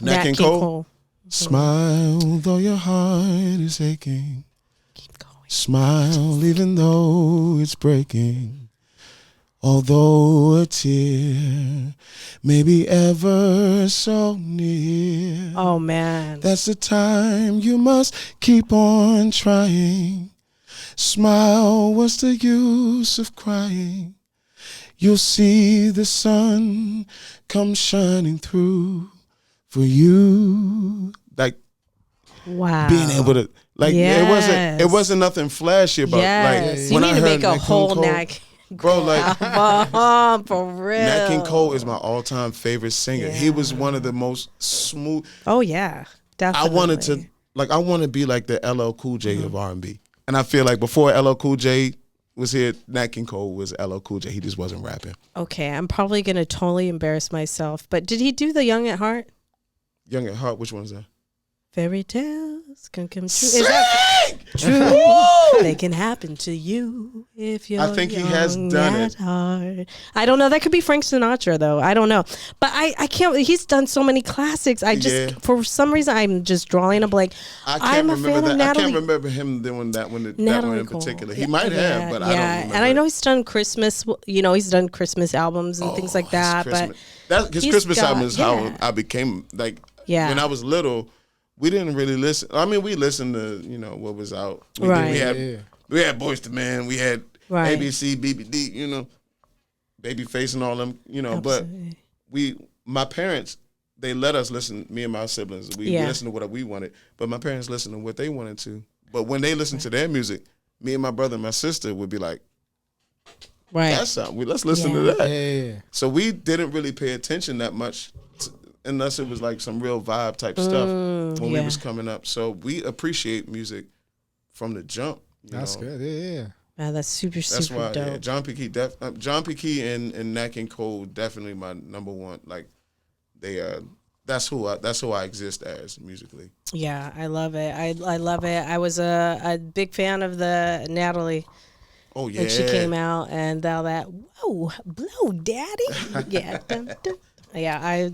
Nat King Cole. Smile though your heart is aching. Keep going. Smile even though it's breaking. Although a tear may be ever so near. Oh man. That's the time you must keep on trying. Smile, what's the use of crying? You'll see the sun come shining through for you. Like, wow, being able to, like, it wasn't nothing flashy about like you when need I to heard make a whole Nat, bro, like for real. Nat King Cole is my all-time favorite singer. He was one of the most smooth. Oh yeah, definitely. I want to be like the LL Cool J of R&B, and I feel like before LL Cool J was here, Nat King Cole was LL Cool J. He just wasn't rapping. Okay, I'm probably gonna totally embarrass myself, but did he do the Young at Heart? Young at Heart, which one is that? Fairy tales can come true. Is that true? They can happen to you if you're I think he has done it. Heart. I don't know. That could be Frank Sinatra, though. I don't know. But I can't. He's done so many classics. I just, for some reason, I'm just drawing a blank. I'm a fan of Natalie. I can't remember him doing that one in particular. He might have, but I don't remember. And I know he's done Christmas. He's done Christmas albums and things like that. Christmas. But his Christmas album is how I became like. Yeah. When I was little. We didn't really listen. I mean, we listened to what was out. We had Boyz II Men. We had ABC, BBD. Babyface and all them. Absolutely. But my parents, they let us listen. Me and my siblings, we listened to what we wanted. But my parents listened to what they wanted to. But when they listened to their music, me and my brother and my sister would be like, that's something. Let's listen to that. Yeah. So we didn't really pay attention that much. Unless it was like some real vibe type stuff when we was coming up. So we appreciate music from the jump. That's good. Yeah. Wow, that's super dope. Yeah, John P. Key and Mack and Cole definitely my number one. Like they that's who I exist as musically. Yeah, I love it. I love it. I was a big fan of the Natalie. Oh yeah. And she came out and all that. Whoa, blow, daddy. Yeah. Dun, dun. Yeah, I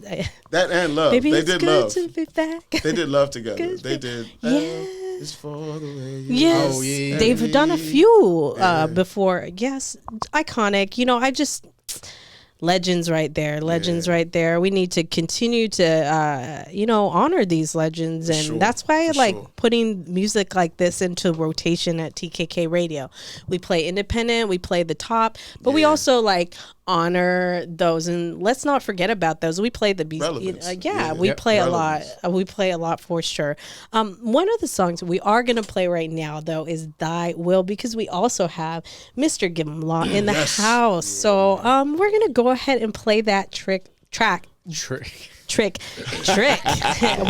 that and Love. Maybe they it's did good Love. To be back. They did Love together. They did. Yes. For the way you yes. Oh, yeah. They've done a few before. Yes, iconic. I just legends right there. Right there. We need to continue to honor these legends, and that's why I like putting music like this into rotation at TKK Radio. We play independent, we play the top, but we also like honor those, and let's not forget about those. We play the we play a lot. We play a lot for sure. One of the songs we are going to play right now though is Thy Will, because we also have Mr. GiveMLaw in the house. So we're going to go ahead and play that trick. We're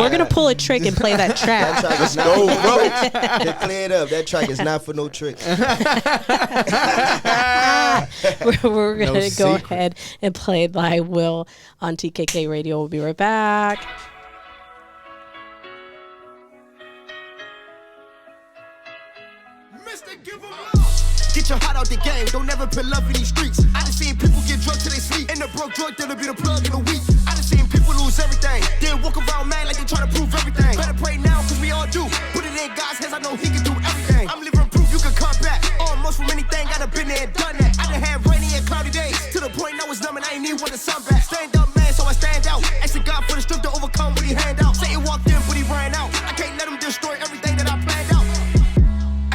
gonna pull a trick and play that track. That track is not for no clear it up. That track is not for no tricks. We're gonna go ahead and play Thy Will on TKK Radio. We'll be right back. Get your heart out the game, don't ever put love in these streets. I done seen people get drunk till they sleep, and the broke drug dealer be the plug in a week. I done seen people lose everything, then walk around mad like they try to prove everything. Better pray now, cause we all do. Put it in God's hands, I know he can do everything. I'm living proof you can come back, almost from anything, I done been there and done that. I done had rainy and cloudy days, to the point I was numb and I ain't even want the sun back. Stand up man, so I stand out, asking God for the strength to overcome what he hand out. Satan walked in, but he ran out. I can't let him destroy everything that I planned out.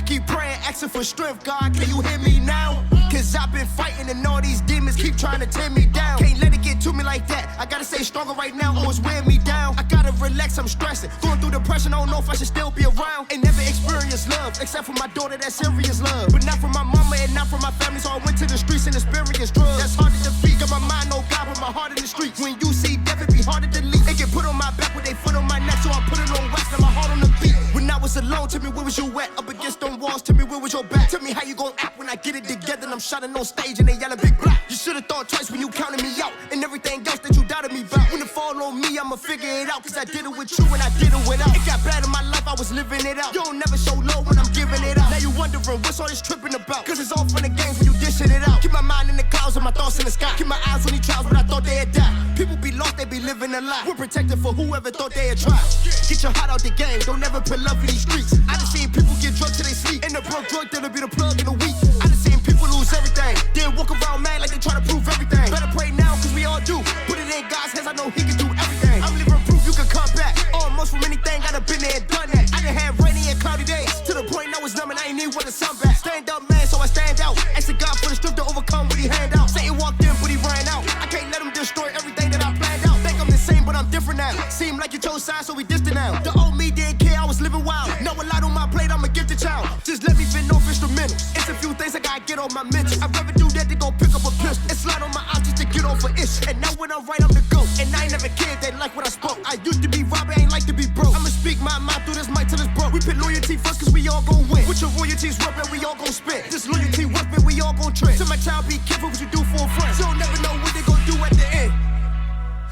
Keep praying, asking for strength, God, can you hear me now? Cause I've been fighting and all these demons keep trying to tear me down. Can't let it get to me like that. I gotta stay stronger right now or it's wearing me down. I gotta relax, I'm stressing. Going through depression, I don't know if I should still be around. Ain't never experienced love, except for my daughter, that's serious love. But not from my mama and not from my family, so I went to the streets and experienced drugs. That's hard to defeat, got my mind, no God, but my heart in the streets. When you see death, it be hard to delete. They get put on my back with they foot on my neck, so I put it on wax and my heart on the beat. When I was alone, tell me where was you at? Up against them walls, tell me where was your back? Tell me how you gon' act when I get it together and I'm shining on stage and they yelling big black. You should've thought twice when you counted me out and everything else that you doubted me about. When it fall on me, I'ma figure it out, cause I did it with you and I did it without. It got bad in my life, I was living it out. You don't never show low when I'm giving it out. Now you wondering what's all this tripping about, cause it's all fun and games when you dishing it out. Keep my mind in the clouds and my thoughts in the sky. Keep my eyes on these trials, but I thought they had died. People be lost, they be living a lie. We're protected for whoever thought they had tried. Get your heart out the game, don't ever put love in these streets. I done seen people get drunk till they sleep, and the broke drug dealer be the plug in a week. I done seen people lose everything, then walk around mad like they try to prove everything. Better pray now, cause we all do. Put it in God's hands, I know he can do everything. I'm living proof you can come back, almost from anything, I done been there and done that. I done had rainy and cloudy days, to the point I was numb and I ain't even want the sun back. Stand up man, so I stand out, asking God for the strength to overcome what he hand out. Satan walked in, but he ran out. I can't let him destroy everything that I planned out. Think I'm the same, but I'm different now. Seem like you chose sides, so we distant now. The old me didn't care, I was living wild. Now a lot on my plate, I'm a gifted child. Just let me fit off instrumentals. It's a few things I gotta get on my mental. I'd rather do that than go pick up a pistol and slide on my options to get off an issue. And now when I'm right, I'm the GOAT. And I ain't never cared, they like what I spoke. I used to be robbing, ain't like to be broke. I'ma speak my mind through this mic till it's broke. We put loyalty first, cause we all gon' win. With your royalties worth, man, we all gon' spend. This loyalty worth, man, we all gon' trend. So my child, be careful what you do for a friend. So you'll never know what they gon' do at the end.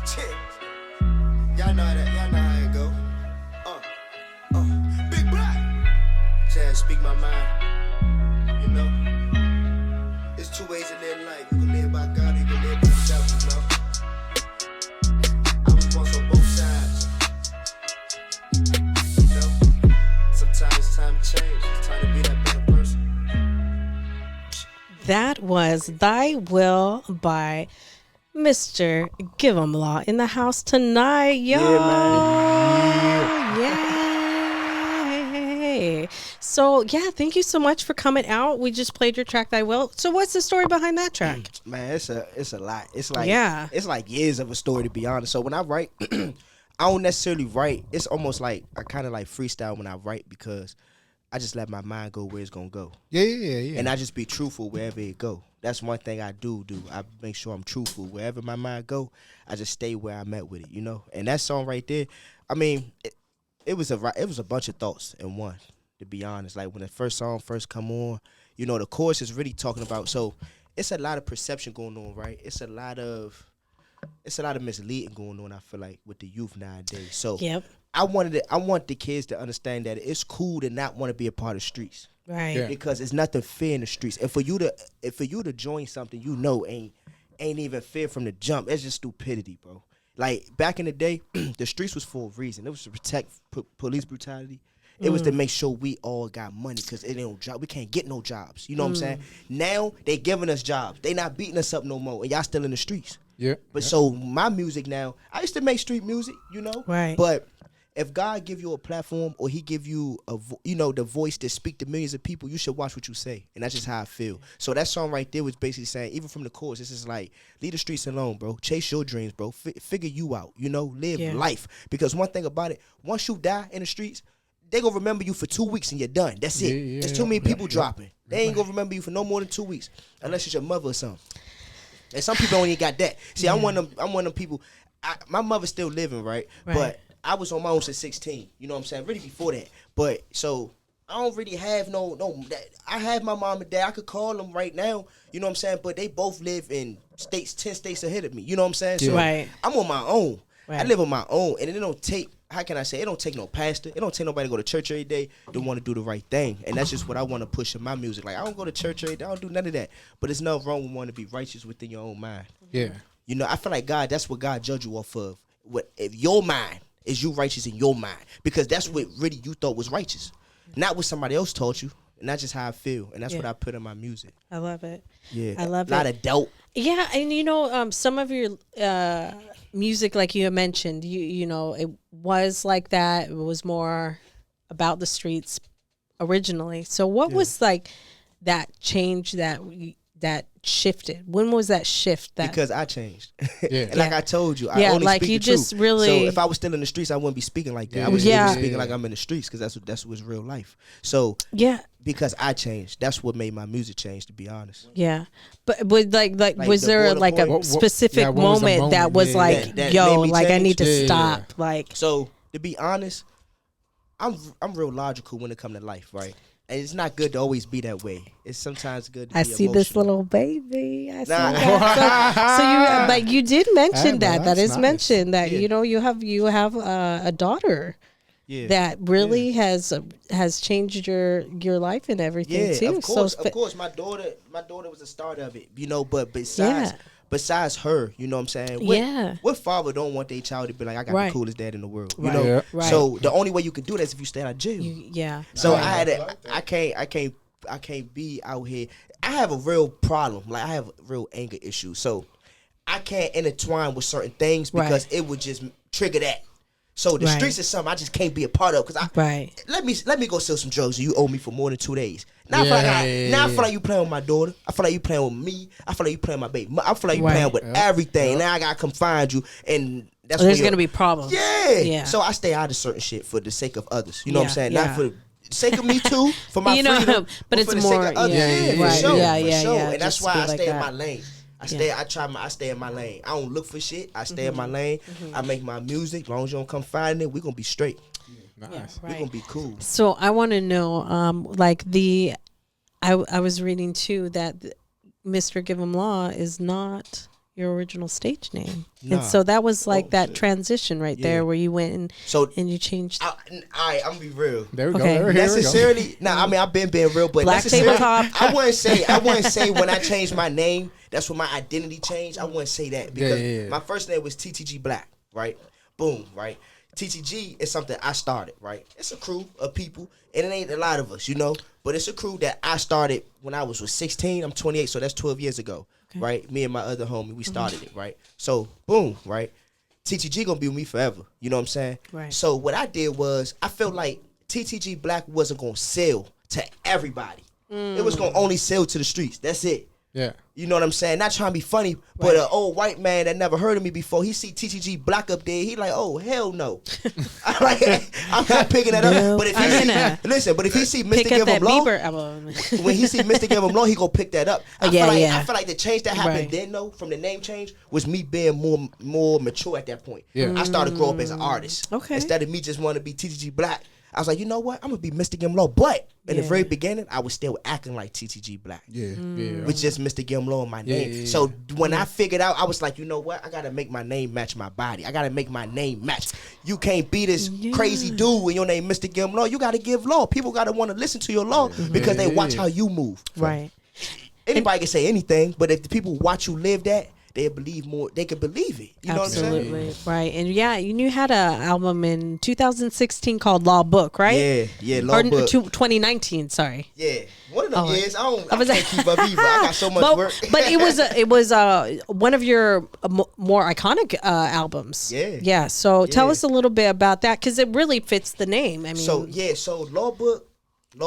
Shit. Y'all know how it go. my mind. You know, it's two ways to live life. You can live by God, you can live by the devil. You know, I was once on both sides. You know, sometimes it's time to change. It's time to be that better person. That was Thy Will by Mr. GiveMLaw in the house tonight, yo. Yay. So, yeah, thank you so much for coming out. We just played your track, Thy Will. So what's the story behind that track? Man, it's a lot. It's like years of a story, to be honest. So when I write, I don't necessarily write. It's almost like I kind of like freestyle when I write, because I just let my mind go where it's gonna go. Yeah. And I just be truthful wherever it go. That's one thing I do. I make sure I'm truthful wherever my mind go. I just stay where I'm at with it, you know. And that song right there, I mean, it was a bunch of thoughts in one, to be honest. Like when the first song first come on, you know, the chorus is really talking about. So it's a lot of perception going on, right? It's a lot of misleading going on, I feel like, with the youth nowadays. So Yep. I want the kids to understand that it's cool to not want to be a part of the streets. Right. Yeah. Because it's nothing fair in the streets. And for you to join something you know ain't even fair from the jump, it's just stupidity, bro. Like back in the day, the streets was for a reason. It was to protect police brutality. It was to make sure we all got money, because it ain't no job. We can't get no jobs. You know what I'm saying? Now they giving us jobs. They not beating us up no more, and y'all still in the streets. Yeah. But so my music now, I used to make street music, you know. Right. But if God give you a platform, or He give you the voice to speak to millions of people, you should watch what you say, and that's just how I feel. So that song right there was basically saying, even from the chorus, this is like, leave the streets alone, bro. Chase your dreams, bro. Figure you out, you know. Live life, because one thing about it, once you die in the streets, they gonna remember you for 2 weeks and you're done. That's it. Yeah, There's too many people dropping. They ain't gonna remember you for no more than 2 weeks, unless it's your mother or something. And some people only got that. See, I'm one of them people. My mother's still living, right? But I was on my own since 16. You know what I'm saying? Really before that. But so I don't really have no. I have my mom and dad. I could call them right now. You know what I'm saying? But they both live in 10 states ahead of me. You know what I'm saying? So Right. I'm on my own. Right. I live on my own, and it don't take. How can I say? It don't take no pastor. It don't take nobody to go to church every day to want to do the right thing. And that's just what I want to push in my music. Like, I don't go to church every day. I don't do none of that. But there's nothing wrong with wanting to be righteous within your own mind. Yeah. You know, I feel like God, that's what God judge you off of. If your mind is you righteous in your mind, because that's what really you thought was righteous, not what somebody else taught you. And that's just how I feel. And that's what I put in my music. I love it. Yeah. I love it. A lot it. of doubt. Yeah, and you know, some of your music, like you mentioned, you know, it was like that. It was more about the streets originally. So what was like that change that shifted? When was that shift? Because I changed. Yeah. And like I told you, I only like speak you the just truth. really. So if I was still in the streets, I wouldn't be speaking like that. I would still be speaking like I'm in the streets, because that's what's real life. So because I changed, that's what made my music change, to be honest. Yeah, but like was the there like a point. specific when was the moment that moment? was Yeah. like, That yo, made me like I change? need to Yeah. stop, like. So to be honest, I'm real logical when it comes to life, right? And it's not good to always be that way. It's sometimes good to I be see this emotional. little baby. I see Nah. that. So you like you did mention Hey, that. that's That is nice. mentioned that Yeah. you know you have a daughter Yeah. that really has changed your life and everything Yeah, too. of course, So of course. My daughter was the start of it, you know. But besides her, you know what I'm saying? What father don't want their child to be like, I got Right. the coolest dad in the world, you Right. know? Yeah. Right. So the only way you can do that is if you stay out of jail. So I can't be out here. I have a real problem. Like, I have real anger issues. So I can't intertwine with certain things because it would just trigger that. So the streets is something I just can't be a part of, because let me go sell some drugs and you owe me for more than 2 days. Now I feel like you playing with my daughter. I feel like you playing with me. I feel like you playing with my baby. I feel like you playing with everything. Now I gotta come find you, and that's there's gonna be problems. Yeah. So I stay out of certain shit for the sake of others. You know what I'm saying? Not for the sake of me too, for my freedom, but it's for the more sake of others. for sure. And that's Just why be I like stay in that. my lane. I stay in my lane. I don't look for shit. I stay in my lane. I make my music. As long as you don't come find it, we gonna be straight. Nice. We gonna be cool. So I want to know, I was reading too that Mr. GiveMLaw is not your original stage name. Nah. And so that was like that transition right there where you went and you changed. I'm gonna be real. There we Okay. go. Necessarily, I mean, I've been being real, but Black necessarily, tabletop. I wouldn't say when I changed my name, that's when my identity changed. I wouldn't say that because my first name was TTG Black, right? Boom, right? TTG is something I started, right? It's a crew of people, and it ain't a lot of us, you know, but it's a crew that I started when I was 16. I'm 28, so that's 12 years ago, right? Me and my other homie, we started it, right? So, boom, right? TTG gonna be with me forever, you know what I'm saying? Right. So what I did was I felt like TTG Black wasn't gonna sell to everybody. It was gonna only sell to the streets. That's it. Yeah. You know what I'm saying? Not trying to be funny, but an old white man that never heard of me before, he see TTG Black up there, he like, oh, hell no. I'm not picking that up. But if he see, listen, but if he see Mr. GiveMLaw, when he see Mr. GiveMLaw, he gonna pick that up. I feel like the change that happened then, though, from the name change, was me being more mature at that point. Yeah. I started to grow up as an artist. Okay. Instead of me just wanting to be TTG Black, I was like, you know what? I'm gonna be Mr. GiveMLaw. But in the very beginning, I was still acting like TTG Black. Yeah. With just Mr. GiveMLaw in my name. So when I figured out, I was like, you know what? I gotta make my name match my body. I gotta make my name match. You can't be this crazy dude when your name Mr. GiveMLaw. You gotta give law. People gotta want to listen to your law because they watch how you move. Right. Anybody can say anything, but if the people watch you live that, they believe more. They can believe it. You know what I'm saying? Absolutely. Right. And you had an album in 2016 called Law Book, right? Yeah, Law Book. 2019, sorry. Yeah, one of them years. I can't like, keep up either. I got so much work. But it was one of your more iconic albums. Yeah. Yeah. So tell us a little bit about that because it really fits the name. I mean, so Law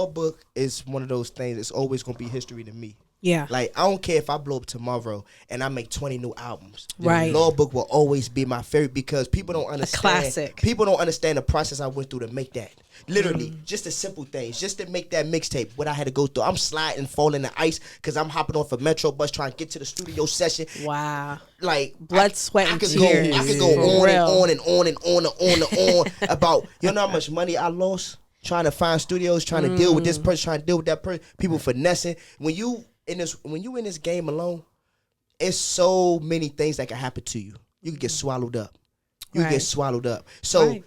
Book is one of those things. It's always gonna be history to me. Yeah. Like, I don't care if I blow up tomorrow and I make 20 new albums. Right. Law Book will always be my favorite because people don't understand. A classic. People don't understand the process I went through to make that. Literally, just the simple things. Just to make that mixtape, what I had to go through. I'm sliding, falling in the ice because I'm hopping off a metro bus trying to get to the studio session. Wow. Like, blood, sweat, and tears. I could go on and on about, you know how much money I lost trying to find studios, trying to deal with this person, trying to deal with that person, people finessing. When you in this game alone, it's so many things that can happen to you. You can get swallowed up. Get swallowed up. So I feel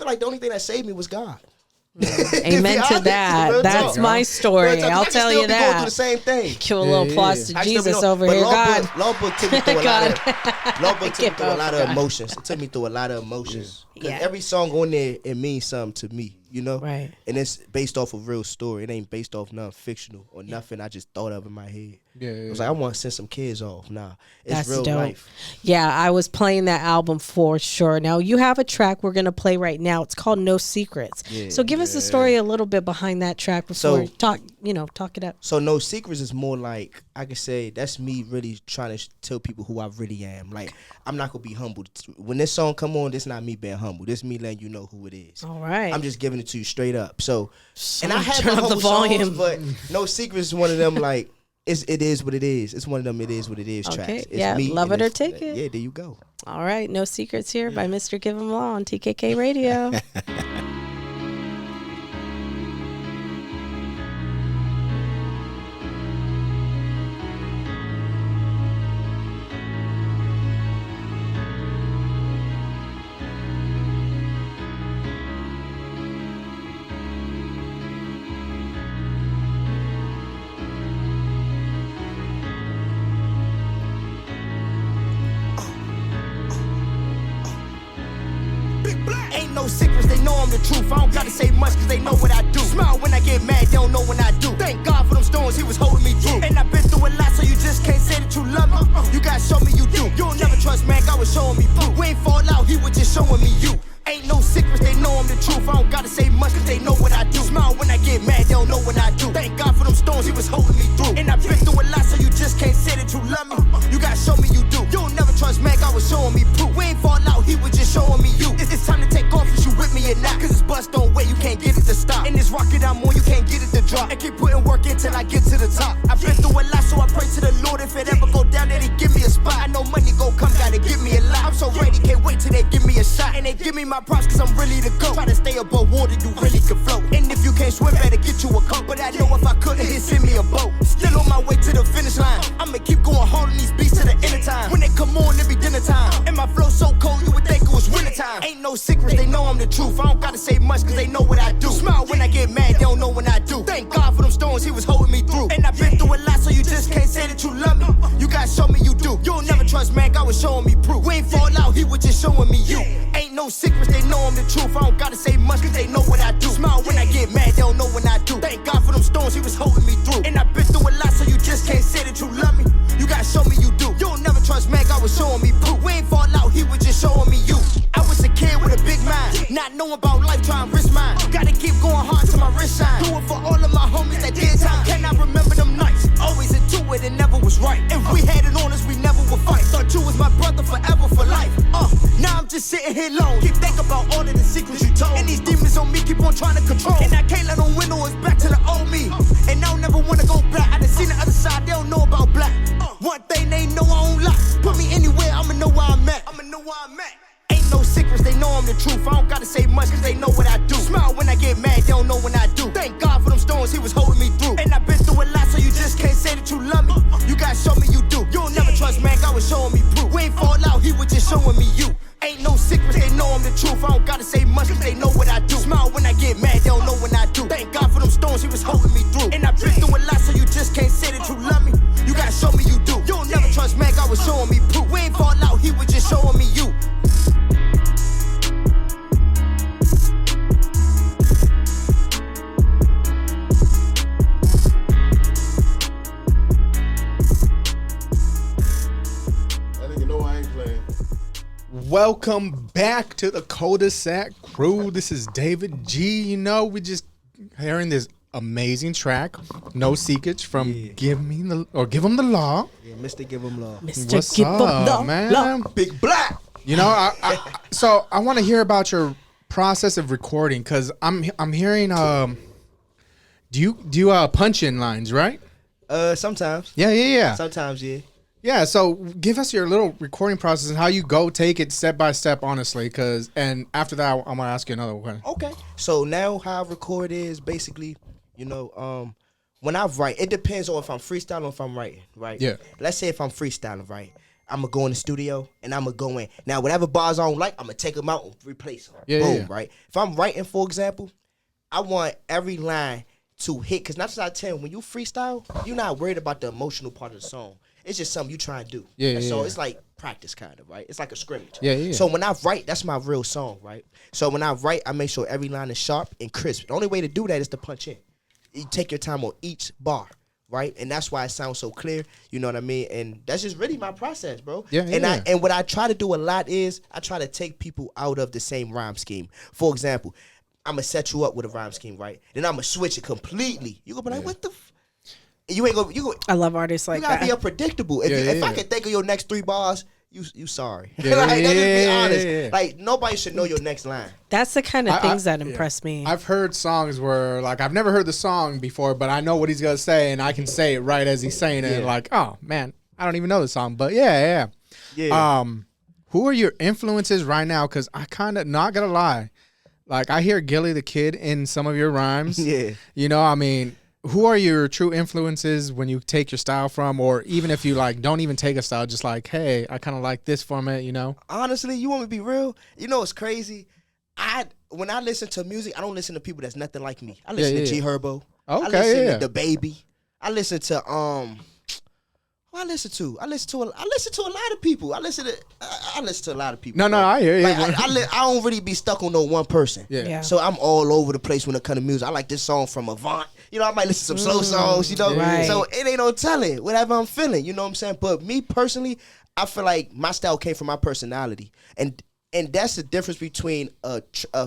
like the only thing that saved me was God. Amen to that. That's my story. I'll tell you that. Going through the same thing. Give a little applause to Jesus over here. Law Book took me through a lot of emotions. It took me through a lot of emotions. Because every song on there, it means something to me, you know? Right. And it's based off of real story. It ain't based off nothing fictional or nothing I just thought of in my head. It was like, I want to send some kids off. Nah, it's That's real dope. life. Yeah, I was playing that album for sure. Now, you have a track we're going to play right now. It's called No Secrets. So give us the story a little bit behind that track before we talk it up. So No Secrets is more like, I can say, that's me really trying to tell people who I really am. Like, I'm not going to be humble. When this song come on, this not me being humble. This me letting you know who it is. All right. I'm just giving it to you straight up. So and I have turn up the volume. songs, but No Secrets is one of them, like, it is what it is. It's one of them it is what it is tracks. It's me, love it or take it. Yeah, there you go. All right, No Secrets here by Mr. GiveMLaw on TKK Radio. Ain't no secrets, they know I'm the truth. I don't gotta say much cause they know what I do. Smile when I get mad, they don't know when I do. Thank God for them storms, he was holding me through. And I've been through a lot, so you just can't say that you love me. You gotta show me you do. You'll never trust Mack, I was showing me proof. We ain't fall out, he was just showing me you. Ain't no secrets, they know I'm the truth. I don't gotta say much cause they know what I do. Smile when I get mad, they don't know what I do. Thank God for them storms, he was holding me through. And I've been through a lot, so you just can't say that you love me. You gotta show me you do. You'll never trust Mack, I was showing me proof. We ain't fall out, he was just showing me you. It's time to take off, is you with me or not? Cause this bus don't wait, you can't get it to stop. And this rocket I'm on, you can't get it to drop. And keep putting work in till I get to the top. I've been through a lot, so I pray to the Lord. If it ever go down, then he give me a spot. I know money gon' come, gotta give me a lot. I'm so ready, can't wait till they give me a shot. And they give me my props cause I'm really to go. Try to stay above water, you really can float. And if you can't swim, better get you a coat. But I know if I couldn't, he'd send me a boat. Still on my way to the finish line. I'ma rolling these beats to the inner time. When they come on, it be dinner time. And my flow so cold, you would think it was winter time. Ain't no secrets, they know I'm the truth. I don't gotta say much, cause they know what I do. Smile when I get mad, they don't know when I do. Thank God for them stones, he was holding me through. And I've been through a lot, so you just can't say that you love me. You gotta show me you do. You'll never trust Mack, I was showing me proof. We ain't fall out, he was just showing me you. Ain't no secrets, they know I'm the truth. I don't gotta say much, cause they know what I do. Smile when I get mad, they don't know when I do. Thank God for them stones, he was holding me through. And I've been through a lot, so you just can't say that you love me. You gotta show me you do. You'll never trust Mack, I was showing me proof. We ain't fall out, he was just showing me you. I was a kid with a big mind, not knowing about life, trying to risk mine. Gotta keep going hard till my wrist shine. Do it for all of my homies that did time. Can I remember them nights? Always into it and never was right. If we had it on us, we never would fight. Thought you was my brother forever for life. Now I'm just sitting here alone. Keep thinking about all of the secrets you told. And these demons on me keep on trying to control. And I can't let them win, it's back to the old me. And I don't never wanna go back. I done seen the other side, they don't know about black. One thing they know I don't lie. Put me anywhere, I'ma know where I'm at. Ain't no secrets, they know I'm the truth. I don't gotta say much, cause they know what I do. Smile when I get mad, they don't know when I do. Thank God for them stones, he was holding me through. And I've been through a lot, so you just can't say that you love me. You gotta show me you do. You'll never trust Mack, I was showing me proof. We ain't fall out, he was just showing me you. Ain't no secrets, they know I'm the truth. I don't gotta say much, cause they know what I do. Smile when I get mad, they don't know when I do. Thank God for them stones, he was holding me through. And I've been through a lot, so you just can't say that you love me. You gotta show me you do. You'll never trust Mack, I was showing me proof. We ain't fall out, he was just showing me you. Welcome back to the Kuldesac Krew. This is David G. You know, we just hearing this amazing track, No Secrets from Give 'Em the Law. Yeah, Mr. GiveMLaw. Mr. What's Give 'Em up, the man? law. Big Black. You know, so I want to hear about your process of recording, because I'm hearing do you punch in lines, right? Sometimes. Yeah. Sometimes, yeah. Yeah, so give us your little recording process and how you go take it step by step, honestly, and after that, I'm going to ask you another one. Okay. So now how I record is basically, you know, when I write, it depends on if I'm freestyling or if I'm writing, right? Yeah. Let's say if I'm freestyling, right? I'm going to go in the studio and I'm going to go in. Now, whatever bars I don't like, I'm going to take them out and replace them. Boom, right? If I'm writing, for example, I want every line to hit, because 9 times out of 10, when you freestyle, you're not worried about the emotional part of the song. It's just something you try to do. So it's like practice, kind of, right? It's like a scrimmage. So when I write, that's my real song, right? So when I write, I make sure every line is sharp and crisp. The only way to do that is to punch in. You take your time on each bar, right? And that's why it sounds so clear. You know what I mean? And that's just really my process, bro. And what I try to do a lot is I try to take people out of the same rhyme scheme. For example, I'm going to set you up with a rhyme scheme, right? Then I'm going to switch it completely. You going to be like, what the You ain't gonna. I love artists like that. You gotta be unpredictable. If I can think of your next 3 bars, you sorry. Like, let's be honest. Like, nobody should know your next line. That's the kind of things that impress me. I've heard songs where, like, I've never heard the song before, but I know what he's gonna say, and I can say it right as he's saying it. And like, oh man, I don't even know the song, but yeah. Who are your influences right now? Because I kind of, not gonna lie, like I hear Gilly the Kid in some of your rhymes. You know, I mean. Who are your true influences when you take your style from, or even if you like don't even take a style, just like, hey, I kind of like this format, you know? Honestly, you want me to be real? You know what's crazy? When I listen to music, I don't listen to people that's nothing like me. I listen to G Herbo. I listen to The Baby. I listen to I listen to a lot of people. I listen to a lot of people. No, I hear you. Like, I don't really be stuck on no one person. So I'm all over the place when it comes to music. I like this song from Avant. You know, I might listen to some slow songs, you know. Right. So it ain't no telling whatever I'm feeling, you know what I'm saying? But me personally, I feel like my style came from my personality. And that's the difference between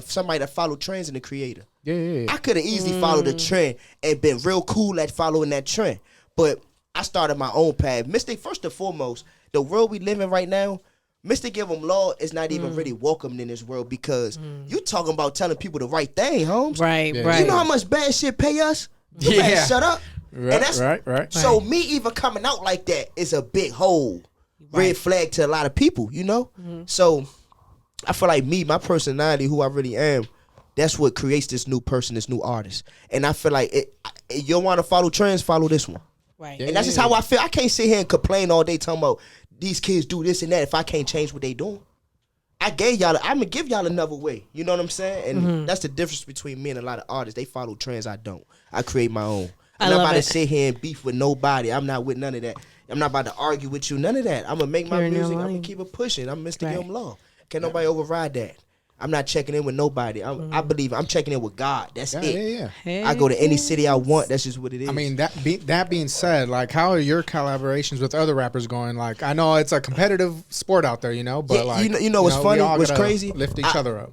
somebody that follow trends and a creator. I could have easily followed the trend and been real cool at following that trend. But I started my own path. First and foremost, the world we live in right now, Mr. GiveMLaw is not even really welcomed in this world, because you talking about telling people the right thing, Holmes. Right. You know how much bad shit pay us? You better shut up. Right. So me even coming out like that is a big red flag to a lot of people, you know? So I feel like my personality, who I really am, that's what creates this new person, this new artist. And I feel like you don't want to follow trends, follow this one. Right. And that's just how I feel. I can't sit here and complain all day talking about these kids do this and that if I can't change what they doing. I'm gonna give y'all another way. You know what I'm saying? And that's the difference between me and a lot of artists. They follow trends I don't. I create my own. I'm not about to sit here and beef with nobody. I'm not with none of that. I'm not about to argue with you. None of that. I'm gonna make my music. I'm gonna keep it pushing. I'm Mr. GiveMLaw. Can't nobody override that. I'm not checking in with nobody. I believe I'm checking in with God. That's it. Yeah. I go to any city I want. That's just what it is. I mean, that being said, like, how are your collaborations with other rappers going? Like, I know it's a competitive sport out there, you know, but like, you know what's funny? What's crazy? Lift each other up.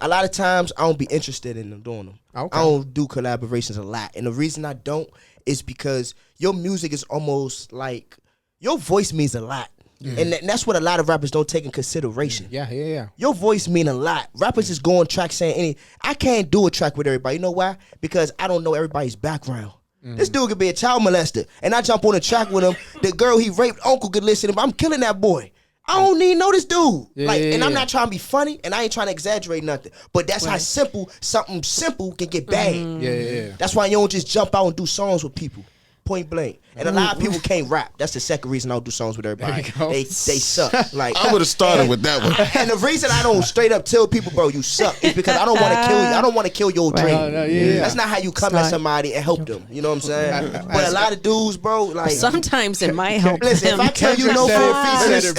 A lot of times I don't be interested in them doing them. Okay. I don't do collaborations a lot, and the reason I don't is because your music is almost like your voice means a lot. And that's what a lot of rappers don't take in consideration. Yeah. Your voice mean a lot. Rappers just go on tracks saying I can't do a track with everybody. You know why? Because I don't know everybody's background. This dude could be a child molester, and I jump on a track with him. The girl he raped uncle could listen to him. I'm killing that boy. I don't need to know this dude. I'm not trying to be funny, and I ain't trying to exaggerate nothing. But that's how something simple can get bad. Yeah. That's why you don't just jump out and do songs with people. Point blank. And a lot of people can't rap. That's the second reason I don't do songs with everybody. They suck. Like, I would have started with that one. And the reason I don't straight up tell people, bro, you suck, is because I don't want to kill you. I don't want to kill your dream. That's not how you come at somebody and help them. You know what I'm saying? But a lot of dudes, bro, like, sometimes it might help. Listen, if I tell you no for a future,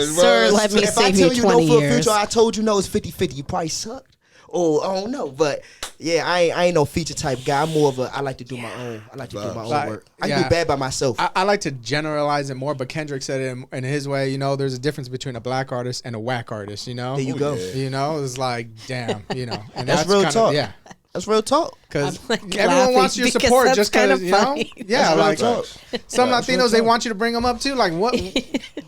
sir, let me if I save tell you you no 20 for a years. future, I told you no, it's 50-50. You probably sucked. Or I don't know, but yeah, I ain't no feature type guy. I'm more of I like to do my own. I like to do my own work. I can do bad by myself. I like to generalize it more, but Kendrick said it in his way. You know, there's a difference between a black artist and a whack artist. You know, there you go. You know, it's like, damn. You know, and that's real talk. Yeah. That's real talk. Because everyone wants your support just because, you know? Yeah, like some Latinos, they want you to bring them up too. Like, what?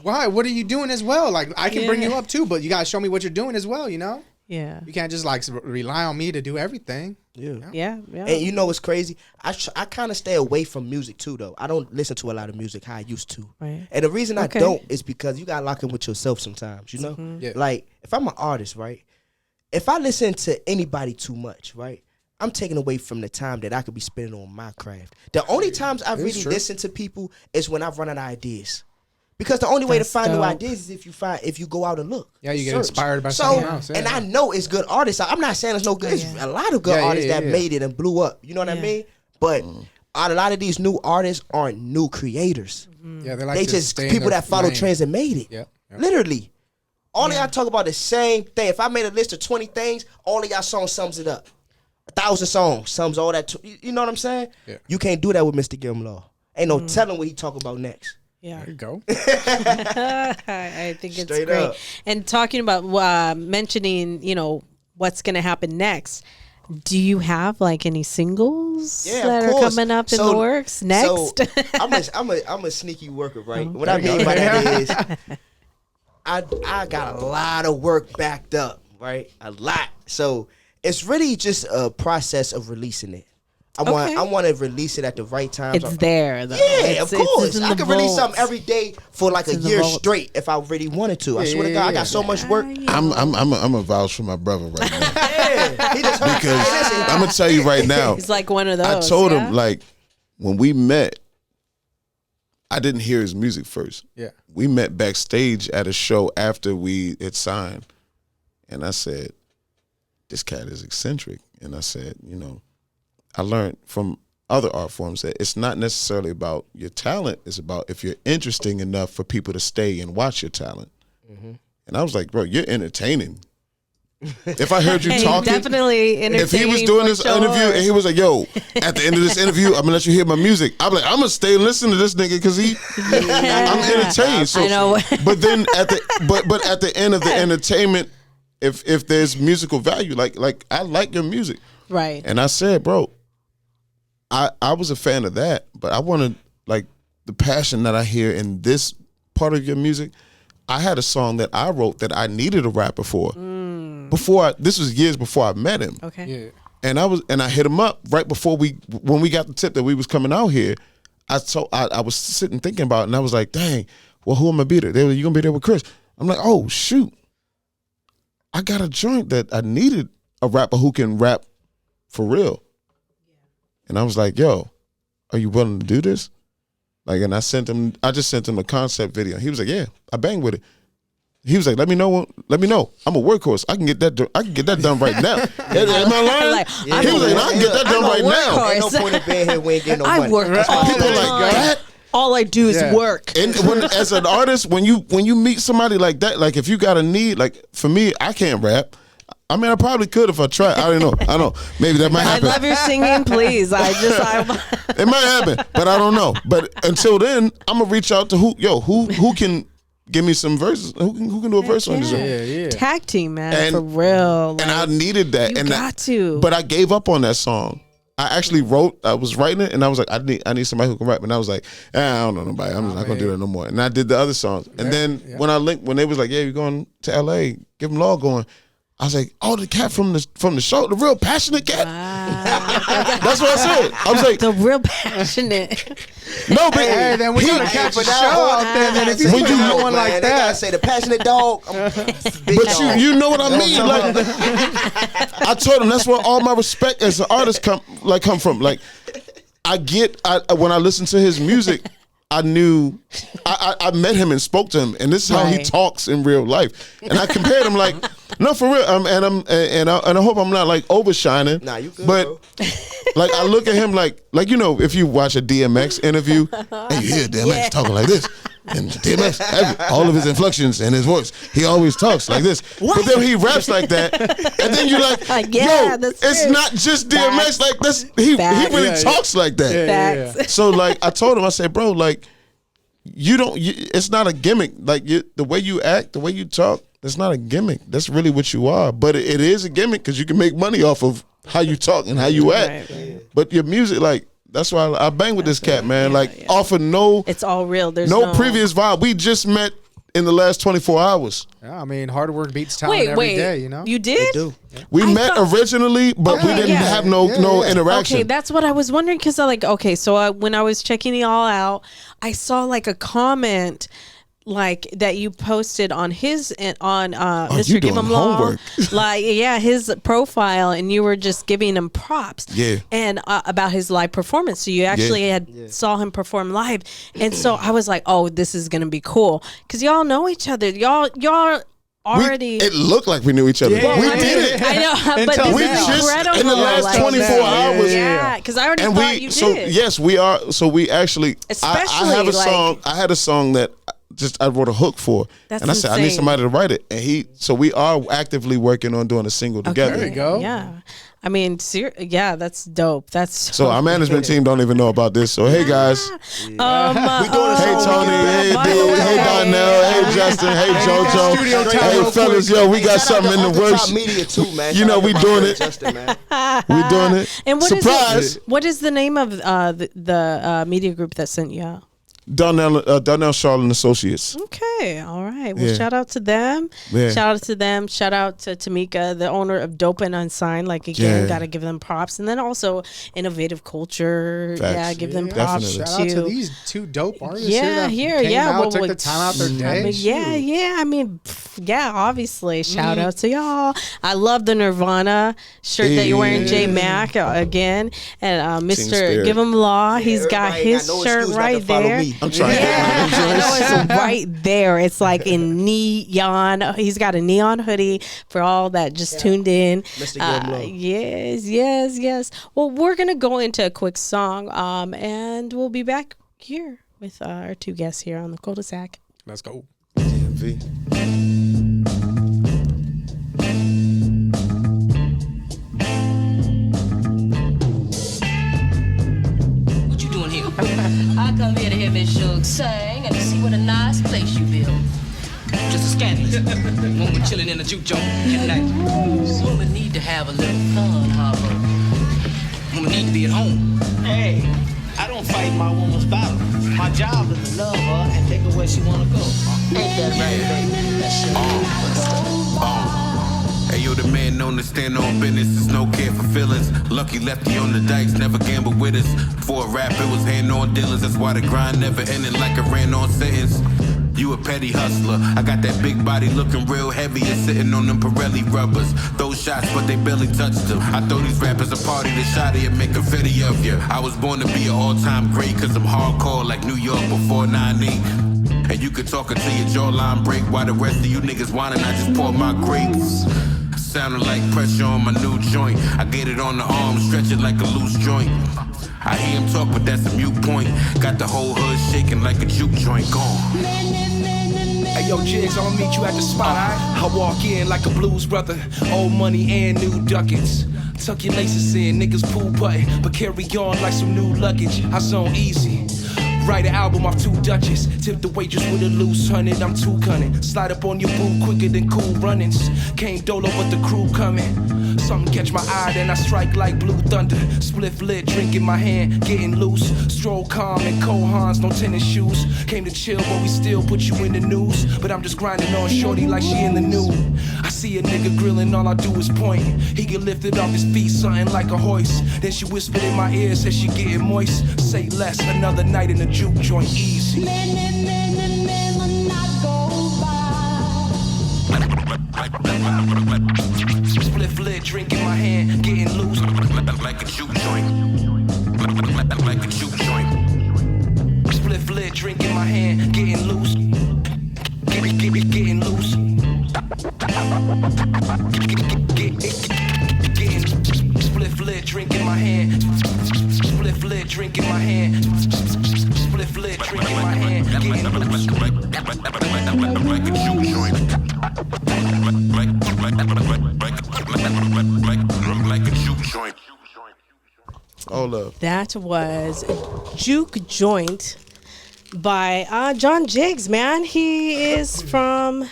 Why? What are you doing as well? Like, I can bring you up too, but you got to show me what you're doing as well, you know? Yeah. You can't just like rely on me to do everything. Yeah. And you know what's crazy? I kind of stay away from music too, though. I don't listen to a lot of music how I used to. Right. And the reason I don't is because you got to lock in with yourself sometimes, you know? Yeah. Like, if I'm an artist, right? If I listen to anybody too much, right? I'm taking away from the time that I could be spending on my craft. The only times I really listen to people is when I've run out of ideas. Because the only way to find new ideas is if you go out and look. Yeah, you get inspired by someone else. Yeah. And I know it's good artists. I'm not saying it's no good. It's a lot of good artists that made it and blew up. You know what I mean? But a lot of these new artists aren't new creators. Yeah, they're like they just people that follow trends and made it. Yeah. Literally. All of y'all talk about the same thing. If I made a list of 20 things, all of y'all songs sums it up. 1,000 songs sums all that. You know what I'm saying? Yeah. You can't do that with Mr. GiveMLaw. Ain't no telling what he talk about next. Yeah. There you go. I think it's Straight great. up. And talking about mentioning, you know, what's going to happen next. Do you have like any singles that are coming up in the works next? So I'm a sneaky worker, right? What I mean by that is I got a lot of work backed up, right? A lot. So it's really just a process of releasing it. I want to release it at the right time. It's there, though. Yeah, of course. I could release something every day for like a year straight if I really wanted to. I swear to God, I got so much work. I'm a vouch for my brother right now. Yeah, he just because I'm gonna tell you right now. He's like one of those. I told him, like, when we met, I didn't hear his music first. Yeah, we met backstage at a show after we had signed, and I said, "This cat is eccentric," and I said, you know. I learned from other art forms that it's not necessarily about your talent. It's about if you're interesting enough for people to stay and watch your talent. Mm-hmm. And I was like, bro, you're entertaining. If I heard you talking, definitely entertaining. If he was doing this interview and he was like, yo, at the end of this interview, I'm gonna let you hear my music. I'm like, I'm gonna stay and listen to this nigga because I'm entertained. So, I know. But then at the end of the entertainment, if there's musical value, like I like your music. Right. And I said, bro, I was a fan of that, but I wanted, like, the passion that I hear in this part of your music. I had a song that I wrote that I needed a rapper for. This was years before I met him. Okay. Yeah. And I hit him up right before when we got the tip that we was coming out here. I was sitting thinking about it, and I was like, dang, well, who am I gonna be there? They were, you gonna be there with Chris? I'm like, oh shoot, I got a joint that I needed a rapper who can rap for real. And I was like, yo, are you willing to do this? Like, and I just sent him a concept video. He was like, yeah, I bang with it. He was like, let me know. I'm a workhorse. I can get that done right now. Am I lying? He was like, I can get that done right now. Ain't no point in being here. We ain't getting no money. I work all People the like time. that. All I do is work. And as an artist, when you meet somebody like that, like if you got a need, like for me, I can't rap. I mean, I probably could if I tried. I don't know. I don't know. Maybe that might happen. I love your singing, please. It might happen, but I don't know. But until then, I'm gonna reach out to who can give me some verses. Who can do a verse on this? Yeah. Tag team, man, for real. And I needed that. You and got to. But I gave up on that song. I actually I was writing it, and I was like, I need somebody who can rap. And I was like, I don't know nobody. I'm just not gonna do that no more. And I did the other songs. And then when they was like, yeah, you're going to LA, GiveMLaw going. I was like, oh, the cat from the show, the real passionate cat. Wow. That's what I said. I was like, the real passionate. No, but then we gotta catch a show out there. Then if you when you know one like They that, gotta say the passionate dog. But you know what I mean. Like I told him, that's where all my respect as an artist come from. Like when I listen to his music, I knew I met him and spoke to him, and this is how he talks in real life. And I compared him like, no, for real. And I hope I'm not like overshining. Nah, you good, but bro. like I look at him like you know, if you watch a DMX interview and you hear DMX talking like this, and DMX all of his inflections and his voice, he always talks like this. What? But then he raps like that, and then you're like, yo, it's not just DMX. Like this, he really talks like that. Yeah. So like I told him, I said, bro, like it's not a gimmick. Like the way you act, the way you talk, it's not a gimmick. That's really what you are. But it is a gimmick because you can make money off of how you talk and how you act. Right. But your music, like, that's why I bang with this cat, man. Off of it's all real. There's no previous vibe. We just met in the last 24 hours. Yeah, I mean, hard work beats talent every day, you know? You did? They do. We met originally, but we didn't have no interaction. Okay, that's what I was wondering because so when I was checking y'all out, I saw like a comment like that you posted on his Mr. GiveMLaw, like his profile, and you were just giving him props, and about his live performance. So you actually saw him perform live, and so I was like, oh, this is gonna be cool because y'all know each other. Y'all already. It looked like we knew each other. Yeah, we did it. I know, but this we is just incredible. in the last 24 hours. Yeah, because I already thought you did. So yes, we are. So we actually. Especially I have a song. I had a song that. I wrote a hook for, and I said I need somebody to write it, and so we are actively working on doing a single together. There you go. Yeah, I mean, that's dope. That's so our management team don't even know about this. So hey guys, We doing a hey song. Tony, hey Bill, hey Donnell, hey Justin, hey JoJo, hey fellas, yo, we got something in the works. Media too, man. You know we doing it. Justin, man. We doing it. And Surprise! What is the name of the media group that sent you out? Donnell Charlotte and Associates. Okay, all right. Well, shout out to them. Yeah. Shout out to them. Shout out to Tamika, the owner of Dope and Unsigned. Like again, gotta give them props. And then also Innovative Culture. Facts. Yeah, give them props. Shout out to these two dope artists. Took the time out their day. I mean, obviously. Shout out to y'all. I love the Nirvana shirt that you're wearing, J Mack again, and Mr. GiveMLaw. He's got his shirt right there. I'm trying. Yeah, I know it's right there. It's like in neon. He's got a neon hoodie for all that just tuned in. Mr. GiveMLaw. Yes. Well, we're gonna go into a quick song, and we'll be back here with our two guests here on the Kuldesac. Let's go. I come here to hear Miss Suge sing and to see what a nice place you build. Just a scandalous woman chilling in a juke joint at night. Woman need to have a little fun, Harper. Woman need to be at home. Hey, I don't fight my woman's battle. My job is to love her and take her where she wanna go. Ain't that right, baby? Hey, yo, the man known to stand on business. There's no care for feelings. Lucky lefty on the dikes, never gamble with us. For a rap, it was hand on dealings. That's why the grind never ended like a ran on sentence. You a petty hustler. I got that big body looking real heavy and sitting on them Pirelli rubbers. Those shots, but they barely touched them. I throw these rappers a party to shot it and make a video of you. I was born to be an all-time great, cause I'm hardcore like New York before 9/8. And you could talk until your jawline break while the rest of you niggas whining. I just pour my grapes. Sounding like pressure on my new joint. I get it on the arm, stretch it like a loose joint. I hear him talk, but that's a mute point. Got the whole hood shaking like a juke joint. Gone. Hey yo, Jigs, I'ma meet you at the spot, alright? I walk in like a blues brother, old money and new ducats. Tuck your laces in, niggas pool putting, but carry on like some new luggage. I zone easy. Write an album off 2 Dutches. Tip the waitress with a loose 100, I'm too cunning. Slide up on your boo quicker than cool runnings. Came dolo but the crew coming. Something catch my eye, then I strike like blue thunder. Spliff lit, drink in my hand, getting loose. Stroll calm in Kohans, no tennis shoes. Came to chill, but we still put you in the news. But I'm just grinding on shorty like she in the nude. I see a nigga grilling, all I do is point. He get lifted off his feet, something like a hoist. Then she whispered in my ear, said she getting moist. Say less, another night in the juke joint, easy. Spliff lit, drink in my hand, getting loose like a juke joint. Like a juke joint. Spliff lit, drink in my hand, getting loose. Getting loose. Spliff lit, drink in my hand. Spliff lit, drink in my hand. Spliff lit, drink in my hand, getting loose. Like a juke joint. Like a juke joint. Hold up. That was Juke Joint by John Jiggs, man. He is from,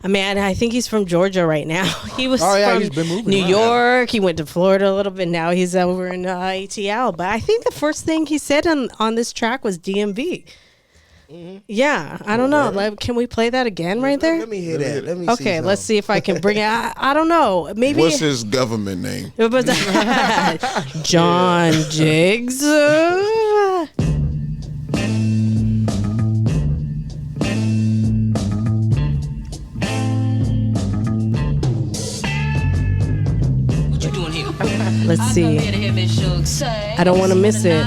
man, I think he's from Georgia right now. He was from he's been moving New around. York. He went to Florida a little bit. Now he's over in ATL. But I think the first thing he said on this track was DMV. Mm-hmm. Yeah, I don't know. Like, can we play that again right there? Let me hear that. Let me see. Okay, let's see if I can bring it. I don't know. Maybe. What's his government name? John Jiggs. What you doing here? Let's see. I don't want to miss it.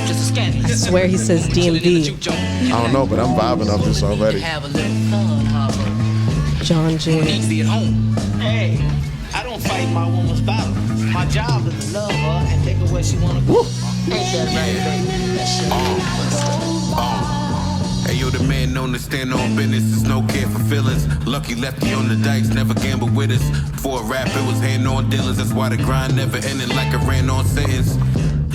Just a scandal. I swear he says DMV. I don't know, but I'm vibing off this already. Have a little fun, Harper. John You need to Jiggs. be at home. Hey, I don't fight my woman's battle. My job is to love her and take her where she wanna go. Ain't that right, baby? That shit. Hey yo, the man known to stand on business, there's no care for feelings. Lucky lefty on the dikes, never gamble with us. For a rap, it was hand on dealers, that's why the grind never ended like a ran on sentence.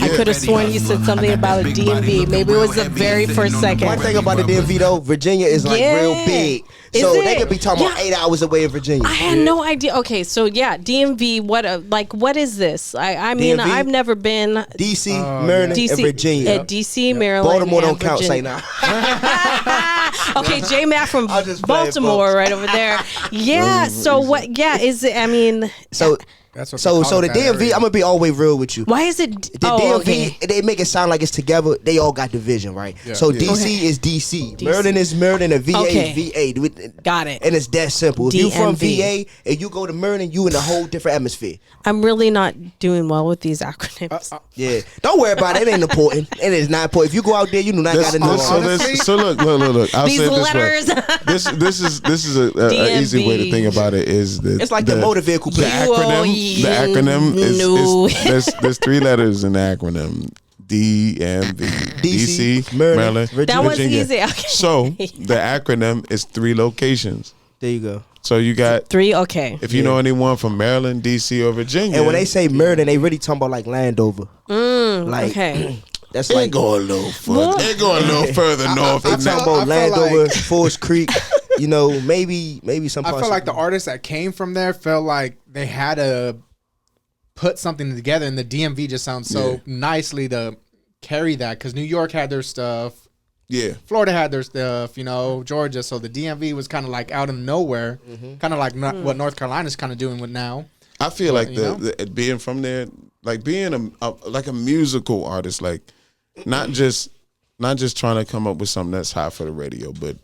I could have sworn you said something about a DMV. Maybe it was the very first second. One thing about the DMV though, Virginia is like real big. Is So it? they could be talking about 8 hours away in Virginia. I had no idea. Okay, so yeah, DMV. What is this? I mean, DMV? I've never been DC, Maryland, and Virginia. At DC, Maryland, Baltimore and don't count, say Virginia. now. Okay, J Mac from I'm just playing, Baltimore, folks. right over there. Yeah. So what? Yeah, is it? I mean, So That's what so they so call the it, that DMV, area. I'm gonna be all the way real with you. why is it? The DMV, okay. they make it sound like it's together. They all got division, right? Yeah. So Yeah. DC Okay. is DC. DC. Maryland is Maryland, and VA Okay. is VA. Got it. And it's that simple. If you from DMV. VA and you go to Maryland, you in a whole different atmosphere. I'm really not doing well with these acronyms. Yeah. Don't worry about it. It ain't important. It is not important. If you go out there, you do not got to know. So look. I'll These say it letters. this way. This is a easy way to think about it. Is that It's like the motor vehicle the plan. acronym No. is there's 3 letters in the acronym. DMV. DC, Maryland, That was Virginia. easy. Okay. So the acronym is 3 locations. There you go. So you got 3. Okay. if you know anyone from Maryland, DC, or Virginia. And when they say Maryland, they really talking about like Landover. Like Okay. that's they like go a little further. They go a little further north they than talking that. about I feel Landover, like- Forest Creek. You know, maybe some. I parts feel like of- the artists that came from there felt like they had to put something together, and the DMV just sounds so nicely to carry that because New York had their stuff, Yeah. Florida had their stuff, you know, Georgia. So the DMV was kind of like out of nowhere, kind of like what North Carolina's kind of doing with now. I feel like you know? the being from there, like being a musical artist, like not just not just trying to come up with something that's hot for the radio, but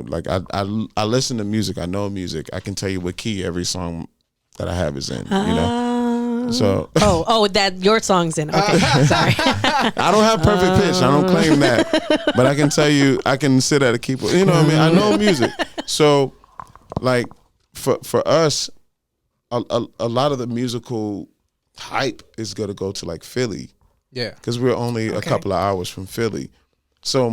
like I listen to music. I know music. I can tell you what key every song that I have is in. You know, so that your song's in. Okay, sorry. I don't have perfect pitch. I don't claim that, but I can tell you I can sit at a keyboard. You know what I mean? I know music. So, like for us, a lot of the musical hype is gonna go to like Philly. Yeah, because we're only a couple of hours from Philly. So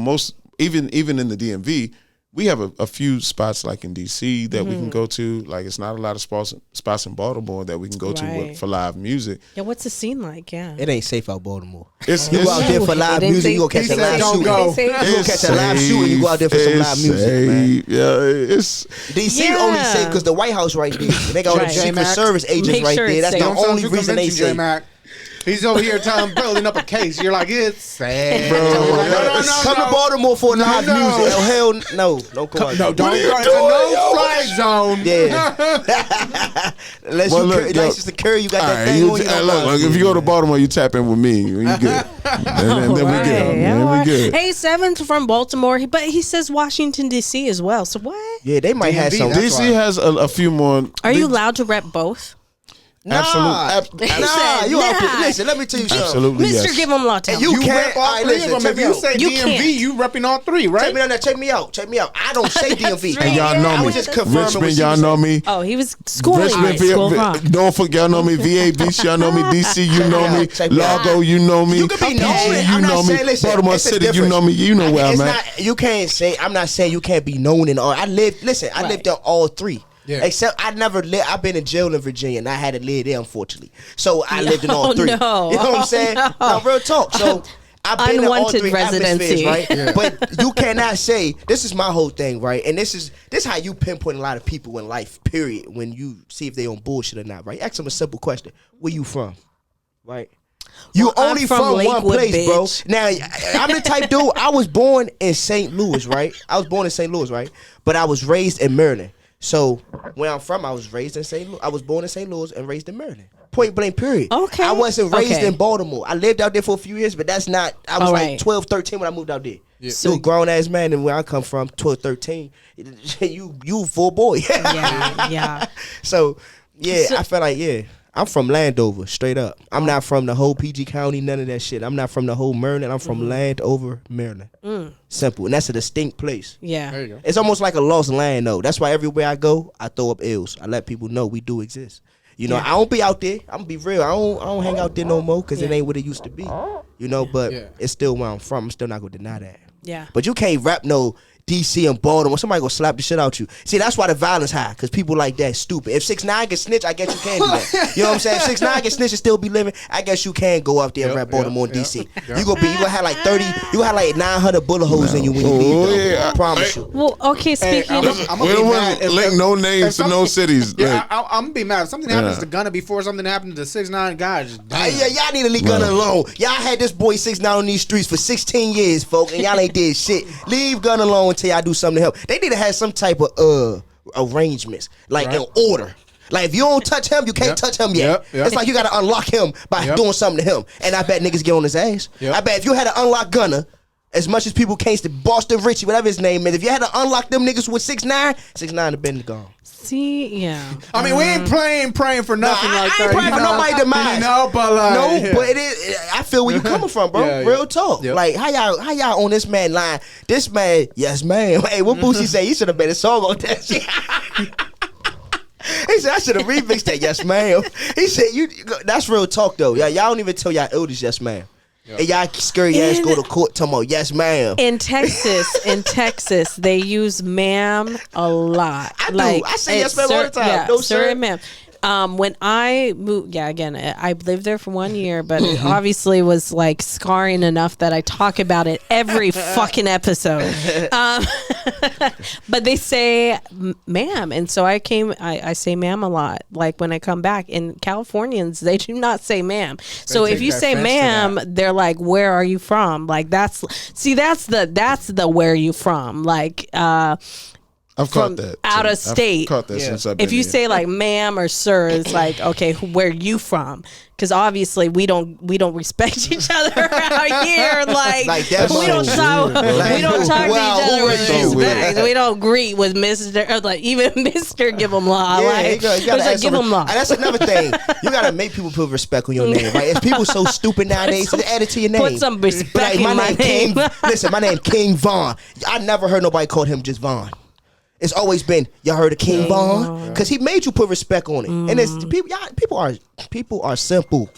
even in the DMV, we have a few spots like in DC that we can go to. Like it's not a lot of spots in Baltimore that we can go to for live music. Yeah, what's the scene like? Yeah, it ain't safe out Baltimore. You go out there for live music, you gonna catch a live shoot. You gonna catch a live shoot, and you go out there for some live music, man. Yeah, it's DC only safe because the White House right there. They got all the Secret Service agents right there. That's the only reason they safe. He's over here building up a case. You're like, it's sad, bro. No. Come to Baltimore for live music. Oh, hell no. Don't come out. No, don't. It's a no-fly zone. Yeah. Unless you license to carry, you got that thing on you. Look, if you go to Baltimore, you tap in with me. You good. Then we good. Then we good. Hey, Seven's from Baltimore, but he says Washington, D.C. as well. So what? Yeah, they might have some. D.C. has a few more. Are you allowed to rep both? Absolutely. Listen, let me tell you something. Absolutely, Mr. yes. GiveMLaw, you rep all three of them. If you say DMV, you repping all three, right? Check me out. I don't say DMV. And y'all know me. I was just confirming. Richmond, y'all know me. Oh, he was schooling. Richmond, Norfolk, y'all know me. VA Beach, y'all know me. DC, you know me. Largo, you know me. You could be known. You know me. Baltimore City, you know me. You know where I'm at. You can't say. I'm not saying you can't be known in all. I lived on all three. Yeah. Except I never lived. I've been in jail in Virginia, and I had to live there, unfortunately. So I lived in all three. No. You know what I'm saying? No, real talk. So I've been in all three residency, right? Yeah. But you cannot say this is my whole thing, right? And this is how you pinpoint a lot of people in life. Period. When you see if they on bullshit or not, right? Ask them a simple question: where you from, right? You only from one place, bitch. Bro. Now, I'm the type dude. I was born in St. Louis, right? But I was raised in Maryland. So where I'm from, I was born in St. Louis and raised in Maryland. Point blank, period. Okay. I wasn't raised in Baltimore. I lived out there for a few years, but that's not. I was like 12, 13 when I moved out there. Yeah. So grown ass man, and where I come from, 12, 13, you full boy. yeah. So I felt like I'm from Landover, straight up. I'm not from the whole PG County, none of that shit. I'm not from the whole Maryland. I'm from Landover, Maryland. Simple. And that's a distinct place. Yeah. There you go. It's almost like a lost land, though. That's why everywhere I go, I throw up L's. I let people know we do exist. You know, I don't be out there. I'm going to be real. I don't hang out there no more because it ain't what it used to be. You know, but it's still where I'm from. I'm still not going to deny that. Yeah. But you can't rap no DC and Baltimore. Somebody gonna slap the shit out you. See, that's why the violence high, because people like that stupid. If 6ix9ine can snitch, I guess you can do that. You know what I'm saying? If 6ix9ine can snitch and still be living, I guess you can go out there and rap Baltimore and DC. You gonna have like 30, you gonna have like 900 bullet holes in you when you leave. I promise you. Well, okay, speaking of, we don't want to link no names to no cities. Yeah, I'm gonna be mad if something happens to Gunna before something happened to 6ix9ine guys. Y'all need to leave Gunna alone. Y'all had this boy 6ix9ine on these streets for 16 years, folks, and y'all ain't did shit. Leave Gunna alone until y'all do something to help. They need to have some type of arrangements, like in order. Like if you don't touch him, you can't touch him yet. It's like you got to unlock him by doing something to him. And I bet niggas get on his ass. I bet if you had to unlock Gunna, as much as people can't, Boston Richie, whatever his name is, if you had to unlock them niggas with 6ix9ine, 6ix9ine have been gone. See, yeah. I mean, we ain't praying for nothing like that. I ain't praying for nobody demise. No, but like, but it is. I feel where you coming from, bro. Real talk. Like how y'all on this man line? This man, yes, man. Hey, what Boosie say? He should have made a song on that shit. He said I should have remixed that, yes, ma'am. He said that's real talk though. Y'all don't even tell y'all elders, yes, ma'am. And y'all scary ass go to court talking about yes, ma'am. In Texas, they use ma'am a lot. I do. I say yes, ma'am all the time. Yeah, no, sir, ma'am. When I moved, again, I lived there for 1 year, but it obviously was like scarring enough that I talk about it every fucking episode. But they say ma'am, and so I say ma'am a lot. Like when I come back, in Californians, they do not say ma'am. So if you say ma'am, they're like, where are you from? Like that's the where are you from? Like I've from caught that out too. of state. I've caught that since I've been If you here. say like ma'am or sir, it's like, okay, where you from? Because obviously we don't respect each other out here. Like that's we don't so talk. weird, We don't talk wow, to each other who with is you? respect. We don't greet with Mr. or like even Mr. GiveMLaw. Yeah, like you gotta it's like ask them- GiveMLaw. And that's another thing. You gotta make people put respect on your name, right? It's people so stupid nowadays. They add it to your name. Put some respect in my name. King. Listen, my name King Von. I never heard nobody call him just Von. It's always been y'all heard of King Von because he made you put respect on it. And it's people are simple.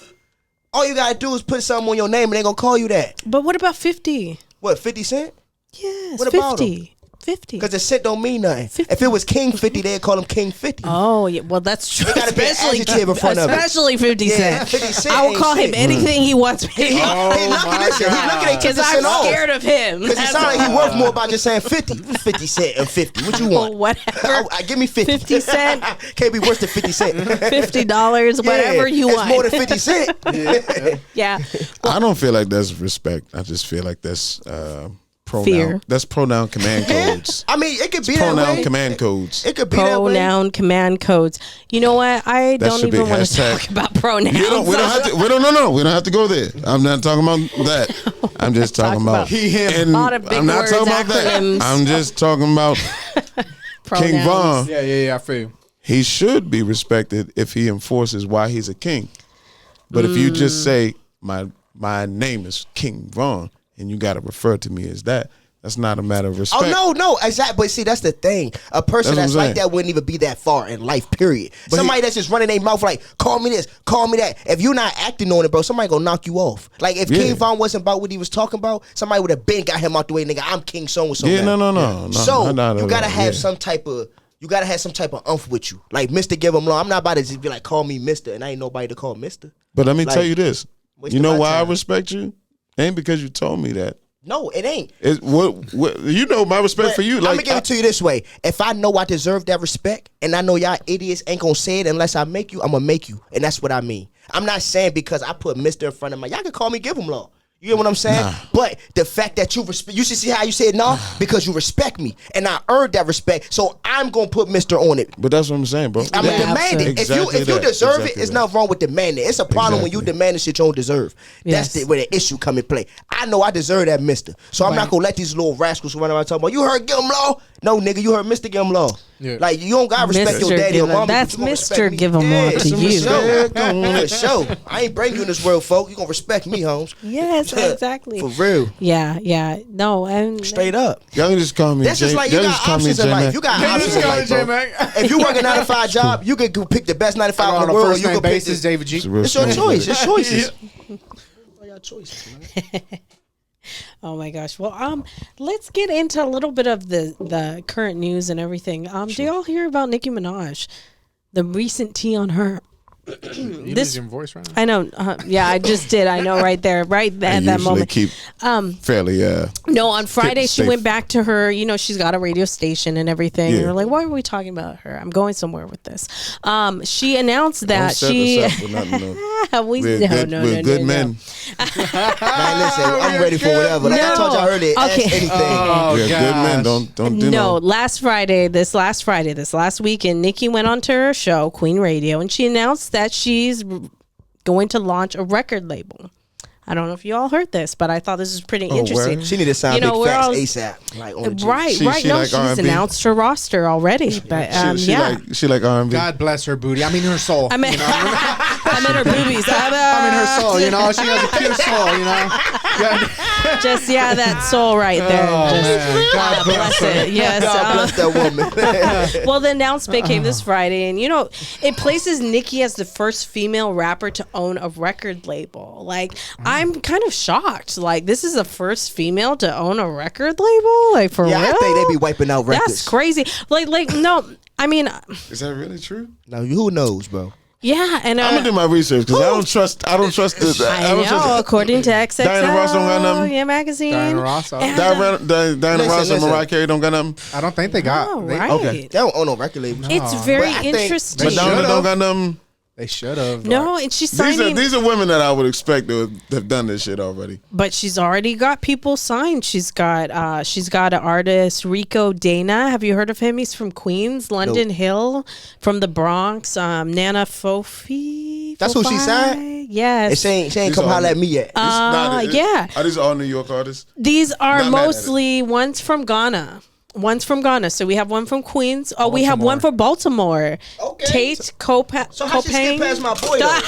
All you gotta do is put something on your name and they gonna call you that. But what about 50? What, 50 Cent? Yes, What about 50. 50. Because the cent don't mean nothing. 50. If it was King 50, they'd call him King 50. Oh yeah, well that's true. It gotta be an adjective in front of it. Especially 50 Yeah, Cent. 50 Cent I will ain't call him shit. anything he wants me to He call. looking at you. He looking at Because I'm scared of him. Because it That's sounds like he all. worth more by just saying 50. 50 Cent and 50. What you want? Whatever. Give me 50. 50 Cent. Can't be worse than 50 Cent. $50, whatever you it's want. more than 50 Cent. Yeah. I don't feel like that's respect. I just feel like that's pronoun. Fear. That's pronoun command codes. I mean, it could be It's that pronoun way. command codes. It could be that way. Pronoun command codes. You know what? I That don't should be even want to hashtag. talk about pronouns. We don't have to. We don't. No. We don't have to go there. I'm not talking about that. I'm just talking about he, him. And A lot of big I'm not words, talking about acronyms. that. I'm just talking about King Von. Yeah, I feel you. He should be respected if he enforces why he's a king. But if you just say my name is King Von and you got to refer to me as that, that's not a matter of respect. Oh no, exactly. But see, that's the thing. A person That's that's what I'm like saying. that wouldn't even be that far in life. Period. But Somebody that's just running their mouth like, call me this, call me that. If you're not acting on it, bro, somebody gonna knock you off. Like if Yeah. King Von wasn't about what he was talking about, somebody would have been got him out the way. Nigga, I'm King so and so. Yeah, no. So not you at gotta all, have yeah. some type of. You gotta have some type of umph with you, like Mr. GiveMLaw. I'm not about to just be like, call me Mr. and I ain't nobody to call Mr. But let me Like, tell you this. wasting You know my why time. I respect you? Ain't because you told me that. No, it ain't. It's what you know my respect But for you. I'm Like gonna give it to you this way: if I know I deserve that respect, and I know y'all idiots ain't gonna say it unless I make you, I'm gonna make you, and that's what I mean. I'm not saying because I put Mr. in front of my, y'all can call me GiveMLaw. You get what I'm saying? Nah. But the fact that you respect, you should see how you said no, because you respect me, and I earned that respect, so I'm gonna put Mr. on it. But that's what I'm saying, bro. I'm gonna demand it. Exactly if you that. deserve Exactly it, it's that. nothing wrong with demanding it. It's a problem when you Exactly. demand the shit you don't deserve. Yes. That's where the issue come in play. I know I deserve that Mr. So I'm not gonna let these little rascals run around talking about, you heard GiveMLaw? No, nigga, you heard Mr. GiveMLaw. Yeah. Like, you don't gotta respect your Mr. daddy or GiveMLaw. mama. That's but you gonna Mr. respect me. GiveMLaw to it's you. For sure. I ain't bring you in this world, folk. You gonna respect me, Holmes. Yes, exactly. For real. Yeah. No, and Straight up. Y'all can just call me That's J. just like you y'all got just call me options in J-Mac. life. You got Hey, options just in call life, me bro. J-Mac. If you work a 9-to-5 job, you can go pick the best 9-to-5 On in a the world. first You name can pick basis, this. David G. It's a real It's your shame. choice. It's choices. All your choices, man. oh my gosh. Well, let's get into a little bit of the current news and everything. Do y'all hear about Nicki Minaj? The recent tea on her. You This- lose your voice right now. I know. Yeah, I just did. I know right there, right I at that usually moment. keep fairly No, on Friday she safe. went back to her. You know, she's got a radio station and everything. Yeah. And we're like, why are we talking about her? I'm going somewhere with this. She announced that Don't set she. us up with nothing, though. We're good men. Man, listen, I'm ready for whatever. Like I told y'all earlier, ask Okay. anything. Oh, We're good men. Don't do No, this last weekend, Nikki went onto her show, Queen Radio, and she announced that she's going to launch a record label. I don't know if you all heard this, but I thought this was pretty interesting. She need to sound You know, big we're facts all- ASAP. Like on the Right. She No, like she's R&B? announced her roster already. But yeah. She like R&B. God bless her booty. I mean her soul. I mean, you know? I'm in her boobies. I'm in her soul. You know, she has a pure soul. You know. Just that soul right there. Oh, Just, man. God bless her. it. Yes. God bless that woman. Well, the announcement came this Friday, and it places Nicki as the first female rapper to own a record label. Like, I'm kind of shocked. Like, this is the first female to own a record label. Like, for real? I think they be wiping out records. That's crazy. Like no. I mean, Is that really true? Now who knows, bro? yeah, and I'm gonna do my research because I don't trust this. I know. According to XXL, Diana Ross don't got nothing. Yeah, magazine. Diana Ross. Diana Ross and listen. Mariah Carey don't got them. I don't think they got. Oh, they- right. Okay. They don't own no record label. It's very But I think- interesting. Madonna should've. don't got them. They should have. No, and she's signing. These are women that I would expect to have done this shit already. But she's already got people signed. She's got an artist, Rico Dana. Have you heard of him? He's from Queens, London Hill, from the Bronx. Nana Fofi. That's who she signed? Yes. She ain't come holler at me yet. Yeah. Are these all New York artists? These are mostly ones from Ghana. One's from Ghana, so we have one from Queens. Oh, we have one for Baltimore. Okay. Tate Copain. So how she skip past my boy though?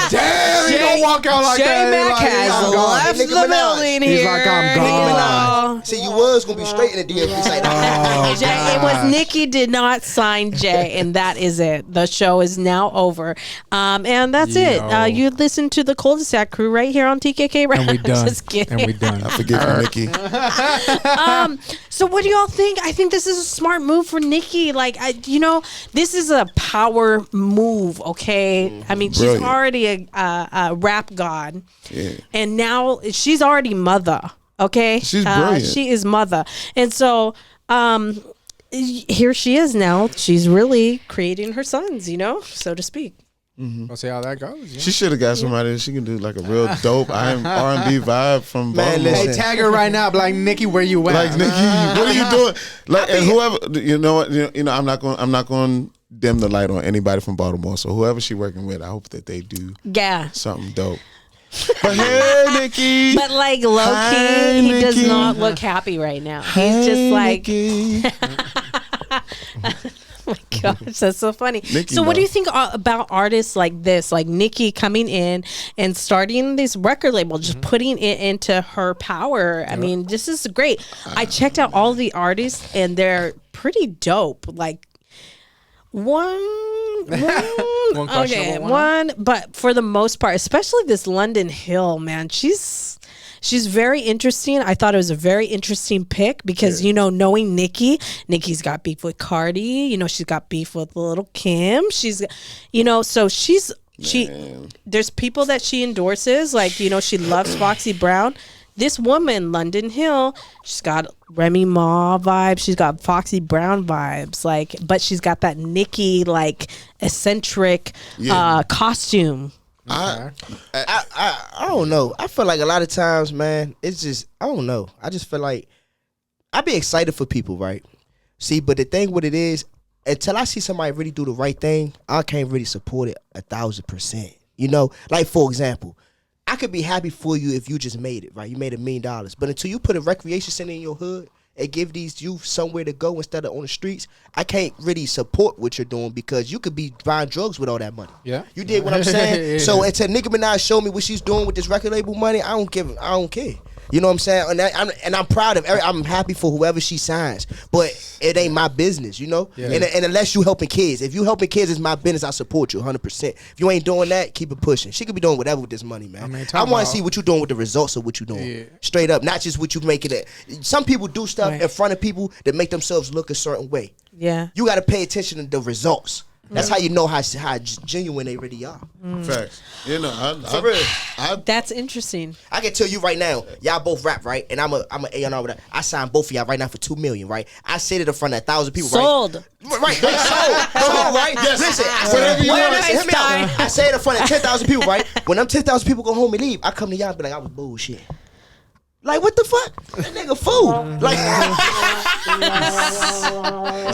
Damn, he don't walk out like that. Mack has left Nicki the Minaj. building He's here. like, I'm gone. See, you was gonna be straight in the DM. It's like, Jay, it was Nikki did not sign Jay, and that is it. The show is now over, and that's it. You listen to the Kuldesac Krew right here on TKK. Right? And we done. Just kidding. And we done. I forgive you, Nikki. So what do y'all think? I think this is a smart move for Nikki. Like, this is a power move. Okay, I mean, she's already a rap god, and now she's already mother. Okay, she's brilliant. She is mother, and so here she is now. She's really creating her sons, so to speak. We'll see how that goes. She should have got somebody that she can do like a real dope R&B vibe from Baltimore. Hey, tag her right now. Be like, Nikki, where you at? Like, Nikki, what are you doing? Like, and whoever, you know what, I'm not going to dim the light on anybody from Baltimore. So whoever she working with, I hope that they do something dope. But hey, Nikki. But like low key, he does not look happy right now. He's just like. Oh my gosh, that's so funny. Nikki, so what do you think about artists like this, like Nikki coming in and starting this record label, just putting it into her power? I mean, this is great. I checked out all the artists and they're pretty dope. Like one, but for the most part, especially this London Hill, man, she's very interesting. I thought it was a very interesting pick because, knowing Nikki's got beef with Cardi. She's got beef with Little Kim. She's, so there's people that she endorses. Like, she loves Foxy Brown. This woman, London Hill, she's got Remy Ma vibes. She's got Foxy Brown vibes. Like, but she's got that Nikki, like, eccentric costume. I don't know. I feel like a lot of times, man, it's just, I don't know. I just feel like I be excited for people, right? See, but the thing with it is, until I see somebody really do the right thing, I can't really support it 1,000%. Like, for example, I could be happy for you if you just made it, right? You made $1 million. But until you put a recreation center in your hood and give these youth somewhere to go instead of on the streets, I can't really support what you're doing because you could be buying drugs with all that money. Yeah. You did what I'm saying? So until Nicki Minaj show me what she's doing with this record label money, I don't care. You know what I'm saying? And I'm proud of I'm happy for whoever she signs. But it ain't my business, Yeah. And unless you helping kids. If you helping kids, it's my business. I support you 100%. If you ain't doing that, keep it pushing. She could be doing whatever with this money, man. I want to see what you doing with the results of what you doing. Yeah. Straight up. Not just what you making it. Some people do stuff in front of people that make themselves look a certain way. Yeah. You got to pay attention to the results. That's how you know how genuine they really are. Facts. For real. That's interesting. I can tell you right now, y'all both rap, right? And I'm a A&R with that. I signed both of y'all right now for $2 million, right? I said it in front of 1,000 people, Sold. Right? Sold, right? Yes. Listen, I said it in front of 10,000 people, right? When them 10,000 people go home and leave, I come to y'all and be like, I was bullshit. Like, what the fuck? That nigga fool. Like,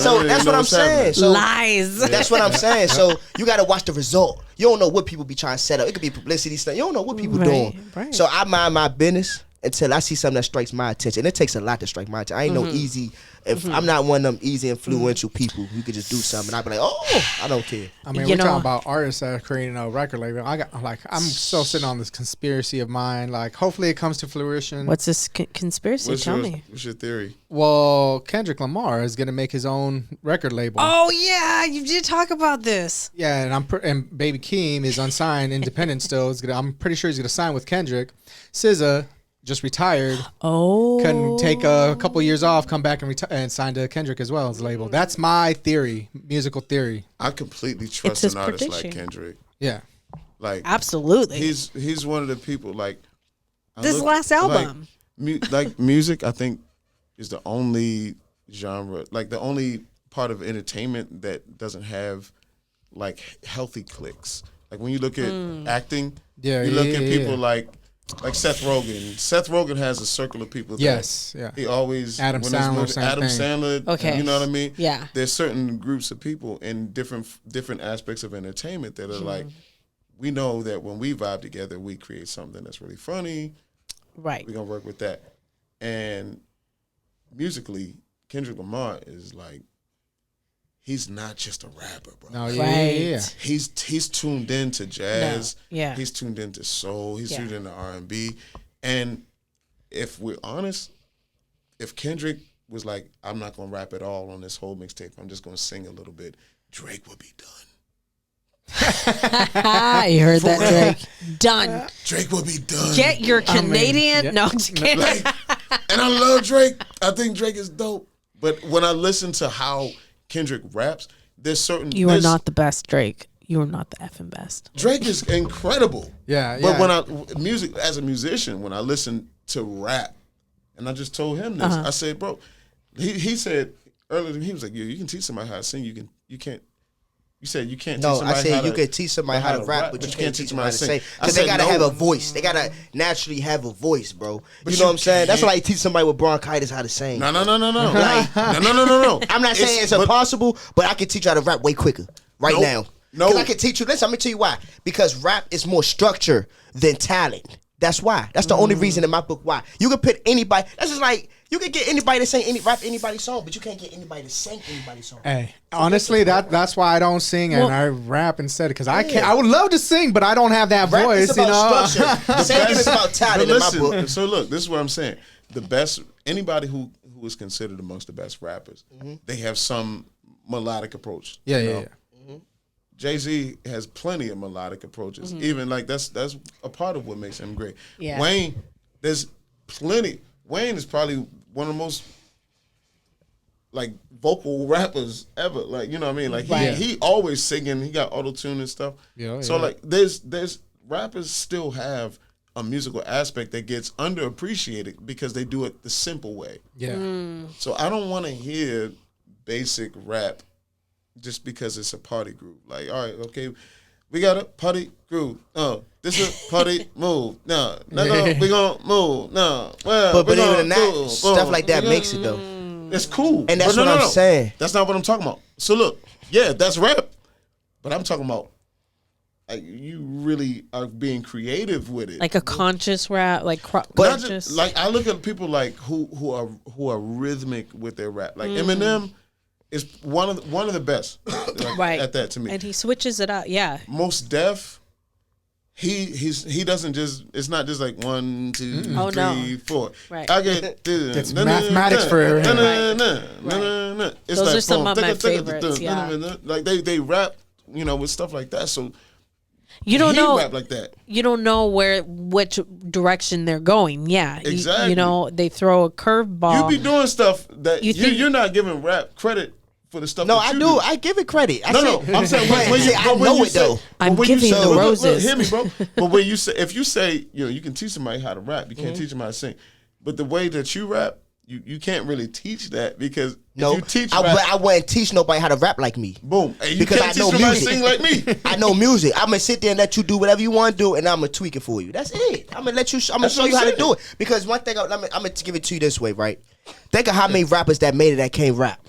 so that's what I'm saying. So lies. That's what I'm saying. So you got to watch the result. You don't know what people be trying to set up. It could be publicity stuff. You don't know what people doing. Right. So I mind my business until I see something that strikes my attention. And it takes a lot to strike my attention. I ain't no easy. If I'm not one of them easy influential people who could just do something, and I be like, oh, I don't care. I mean, we're talking about artists that are creating a record label. I'm still sitting on this conspiracy of mine. Like, hopefully it comes to fruition. What's this conspiracy? Tell me. What's your theory? Well, Kendrick Lamar is going to make his own record label. Oh yeah, you did talk about this. Yeah, and Baby Keem is unsigned, independent still. I'm pretty sure he's going to sign with Kendrick. SZA just retired. Oh, couldn't take a couple years off, come back and sign to Kendrick as well as label. That's my theory, musical theory. I completely trust an artist like Kendrick. Yeah, like absolutely. He's one of the people like this last album. Like music, I think is the only genre, like the only part of entertainment that doesn't have like healthy cliques. Like when you look at acting, Yeah, you look yeah, at yeah, people like Seth Rogen. Seth Rogen has a circle of people. Yes, yeah. He always Adam Sandler, same Adam thing. Sandler. Okay. You know what I mean? Yeah. There's certain groups of people in different aspects of entertainment that are like, we know that when we vibe together, we create something that's really funny. Right. We're gonna work with that. And musically, Kendrick Lamar is like, he's not just a rapper, bro. No, yeah. He's tuned into jazz. No. Yeah. He's tuned into soul. He's tuned into R&B. And if we're honest, if Kendrick was like, I'm not gonna rap at all on this whole mixtape, I'm just gonna sing a little bit, Drake would be done. You heard that, Drake. Done. Drake would be done. Get your Canadian. No, I'm just kidding. And I love Drake. I think Drake is dope. But when I listen to how Kendrick raps, there's certain... You are not the best, Drake. You are not the effing best. Drake is incredible. Yeah, But when as a musician, when I listen to rap, and I just told him this, I said, bro, he said earlier, he was like, you can teach somebody how to sing. You can't. You said you can't teach somebody I said how to, you can teach somebody how to rap, but you can't teach them how to sing. Because they got to have a voice. They got to naturally have a voice, bro. You know what I'm saying? That's like teach somebody with bronchitis how to sing. No. Like, No. I'm not saying it's impossible, but I can teach you how to rap way quicker right now. No. Because I can teach you. Listen, I'm going to tell you why. Because rap is more structure than talent. That's why. That's the only reason in my book why. You can put anybody. That's just like, you can get anybody to sing rap anybody's song, but you can't get anybody to sing anybody's song. Hey, honestly, that's why I don't sing and I rap instead, because I can't. I would love to sing, but I don't have that Rap voice. is about structure. Singing is about talent in my book. So look, this is what I'm saying. The best, anybody who is considered amongst the best rappers, they have some melodic approach. Yeah. Jay-Z has plenty of melodic approaches. Even like that's a part of what makes him great. Yeah. Wayne, there's plenty. Wayne is probably one of the most like vocal rappers ever. Like, you know what I mean? Like he always singing. He got auto-tune and stuff. So like there's rappers still have a musical aspect that gets underappreciated because they do it the simple way. So I don't want to hear basic rap just because it's a party group. Like, all right, okay, we got a party group. This is a party move. No, we gonna move. No, well, but even in that, stuff like that makes it though. It's cool, and that's what I'm saying. That's not what I'm talking about. So look, yeah, that's rap, but I'm talking about like you really are being creative with it, like a conscious rap, like conscious. Just, like I look at people like who are rhythmic with their rap, like Eminem. Is one of the best at that to me, and he switches it up. Yeah, Most Def, he doesn't just. It's not just like 1, 2, 3, 4. Right, I get it's mathematics for him. It's those like are some of my favorites. Yeah, like they rap, with stuff like that. So you don't know rap like that. You don't know which direction they're going. Yeah, exactly. They throw a curveball. You be doing stuff that you're not giving rap credit for the stuff. No, that I you do. I give it credit. I'm saying I know it though. I'm giving the roses. Look, hear me, bro. But when you say, if you say, you can teach somebody how to rap, you can't teach them how to sing. But the way that you rap, you can't really teach that because if you teach rap, I wouldn't teach nobody how to rap like me. Boom. And because I know music. Sing like me. I know music. I'm gonna sit there and let you do whatever you want to do, and I'm gonna tweak it for you. That's it. I'm gonna show you how to do it. Because one thing, I'm gonna give it to you this way, right? Think of how many rappers that made it that can't rap.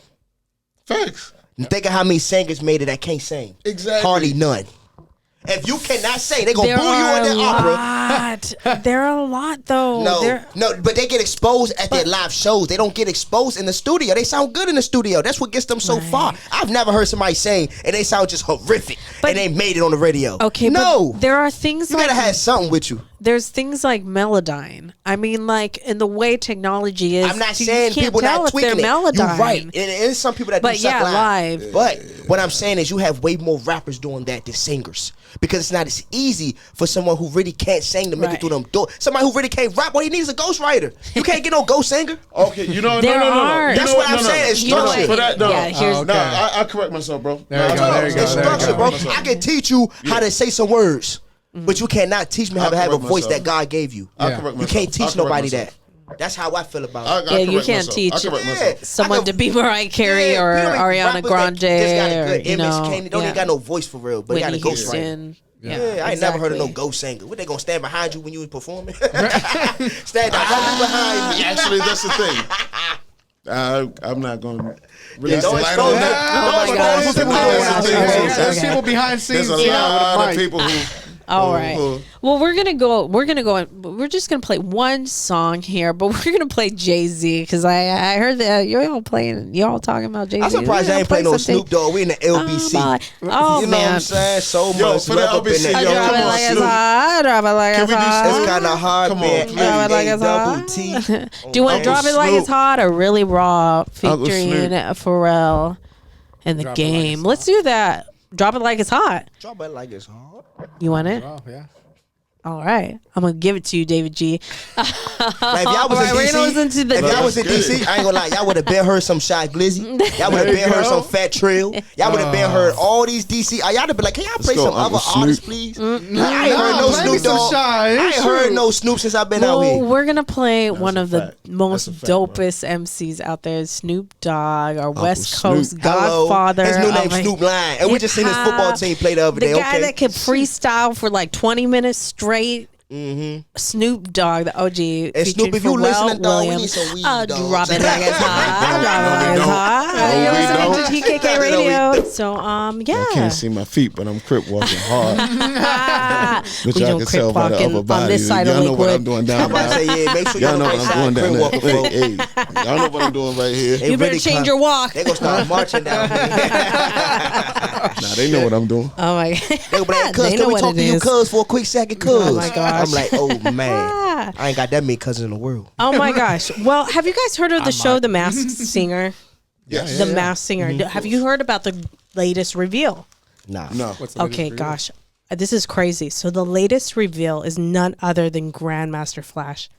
Facts. Think of how many singers made it that can't sing. Exactly. Hardly none. If you cannot sing, they're going to boo you on their opera. There are a lot, though. No, but they get exposed at their live shows. They don't get exposed in the studio. They sound good in the studio. That's what gets them so far. I've never heard somebody sing and they sound just horrific and they made it on the radio. Okay, no. But there are things you like... You got to have something with you. There's things like Melodyne. I mean, like, in the way technology is... I'm not saying people not tweaking it. You're right. And there's some people that do suck live. But what I'm saying is you have way more rappers doing that than singers. Because it's not as easy for someone who really can't sing to make it through them doors. Somebody who really can't rap, all he needs is a ghostwriter. You can't get no ghost singer. Okay, no. That's what I'm saying. It's structure. For that, I correct myself, bro. There you go. It's structure, bro. I can teach you how to say some words, but you cannot teach me how to have a voice that God gave you. You can't teach nobody that. That's how I feel about it. Yeah, you can't teach someone to be Mariah Carey or Ariana Grande. Just got a good or, you know, image. Don't even got no voice for real, but got a ghost writer. Yeah, I ain't never heard of no ghost singer. What, they gonna stand behind you when you was performing? Stand directly behind me. Actually, that's the thing. I'm not gonna release the light expose on that. There's people behind scenes. There's a lot of people who. All right. Well, we're gonna go. We're just gonna play one song here, but we're gonna play Jay-Z because I heard that y'all talking about Jay-Z. I'm surprised I ain't playing no Snoop Dogg. We in the LBC. Oh, you know man. what I'm saying? So much for the LBC. I drop it like it's hot. I drop it like it's hot. It's kind of hard. Come on, drop it like it's hot. Do you want to drop it like it's hot or Really Raw featuring Pharrell and The Game? Let's do that. Drop it like it's hot. Drop it like it's hot. You want it? Oh, yeah. All right. I'm going to give it to you, David G. Like if y'all was in DC, I ain't gonna lie, y'all would have been heard some Shy Glizzy. Y'all would have been heard some Fat Trill. Y'all would have been heard all these DC. Y'all would have been like, can y'all play some other artists, please? I ain't heard no Snoop Dogg. I ain't heard no Snoop since I've been out here. We're going to play one of the most dopest MCs out there, Snoop Dogg, our West Coast Godfather. His new name Snoop Lion. And we just seen his football team play the other day. The guy that could freestyle for like 20 minutes straight. Snoop Dogg, the OG. And Snoop, if you listening, dog, we need some weed, dog. Drop it like it's hot. Drop it like it's hot. You're listening to TKK Radio. So, yeah. I can't see my feet, but I'm crip walking hard. Which we I don't can crip tell by the walking upper body. on this side of Y'all know what I'm Lakewood. doing down I'm about to say, yeah, make sure y'all know what I'm doing down there. Hey, Y'all know what I'm doing right here. You better change your walk. They gonna start marching down here. Nah, they know what I'm doing. Oh my God. They gonna be like, cuz, can we talk to you, cuz, for a quick second, cuz? Oh my gosh. I'm like, oh man, I ain't got that many cousins in the world. Oh my gosh. Well, have you guys heard of the show The Masked Singer? Yes. The Masked Singer. Have you heard about the latest reveal? Nah. No. Okay, gosh. This is crazy. So the latest reveal is none other than Grandmaster Flash.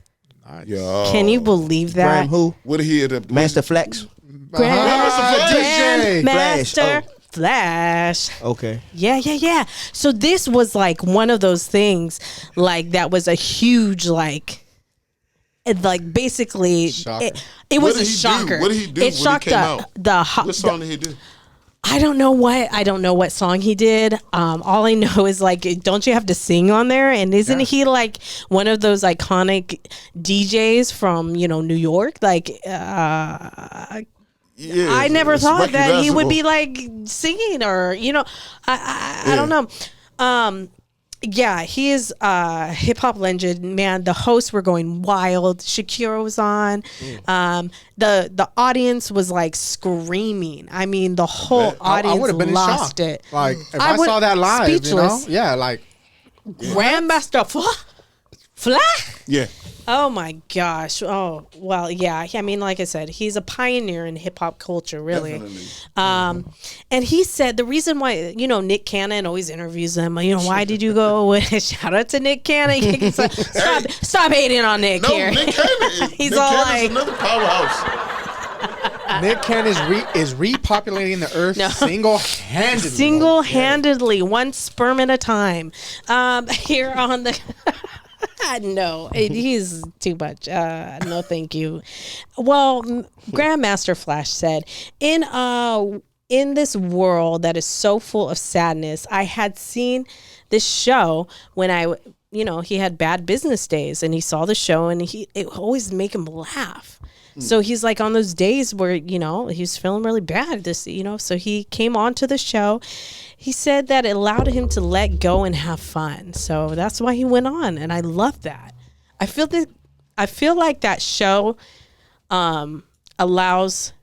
Yo. Can you believe that? Graham who? What did he end up? Master Flex. Grandmaster Flash. Okay. Yeah. So this was like one of those things, like that was a huge basically it was a shocker. What did he do? It shocked What song did he do? I don't know what song he did. All I know is like, don't you have to sing on there? And isn't he like one of those iconic DJs from New York? Like, I never thought that he would be like singing or I don't know. Yeah, he is a hip hop legend, man. The hosts were going wild. Shakira was on. The audience was like screaming. I mean, the whole audience lost it. Like if I saw that live, speechless. Yeah, like Grandmaster Flash. Yeah. Oh my gosh. Oh, well, yeah. I mean, like I said, he's a pioneer in hip hop culture, really. And he said the reason why, Nick Cannon always interviews him, why did you go? Shout out to Nick Cannon. Stop hating on Nick here. Nick Cannon. He's Nick all Cannon's like another powerhouse. Nick Cannon is repopulating the earth single-handedly. Single-handedly, one sperm at a time. Here on the... No, he's too much. No, thank you. Well, Grandmaster Flash said, in this world that is so full of sadness, I had seen this show when he had bad business days, and he saw the show, and it always make him laugh. So he's like on those days where, he was feeling really bad, so he came on to the show. He said that it allowed him to let go and have fun. So that's why he went on. And I love that. I feel like that show allows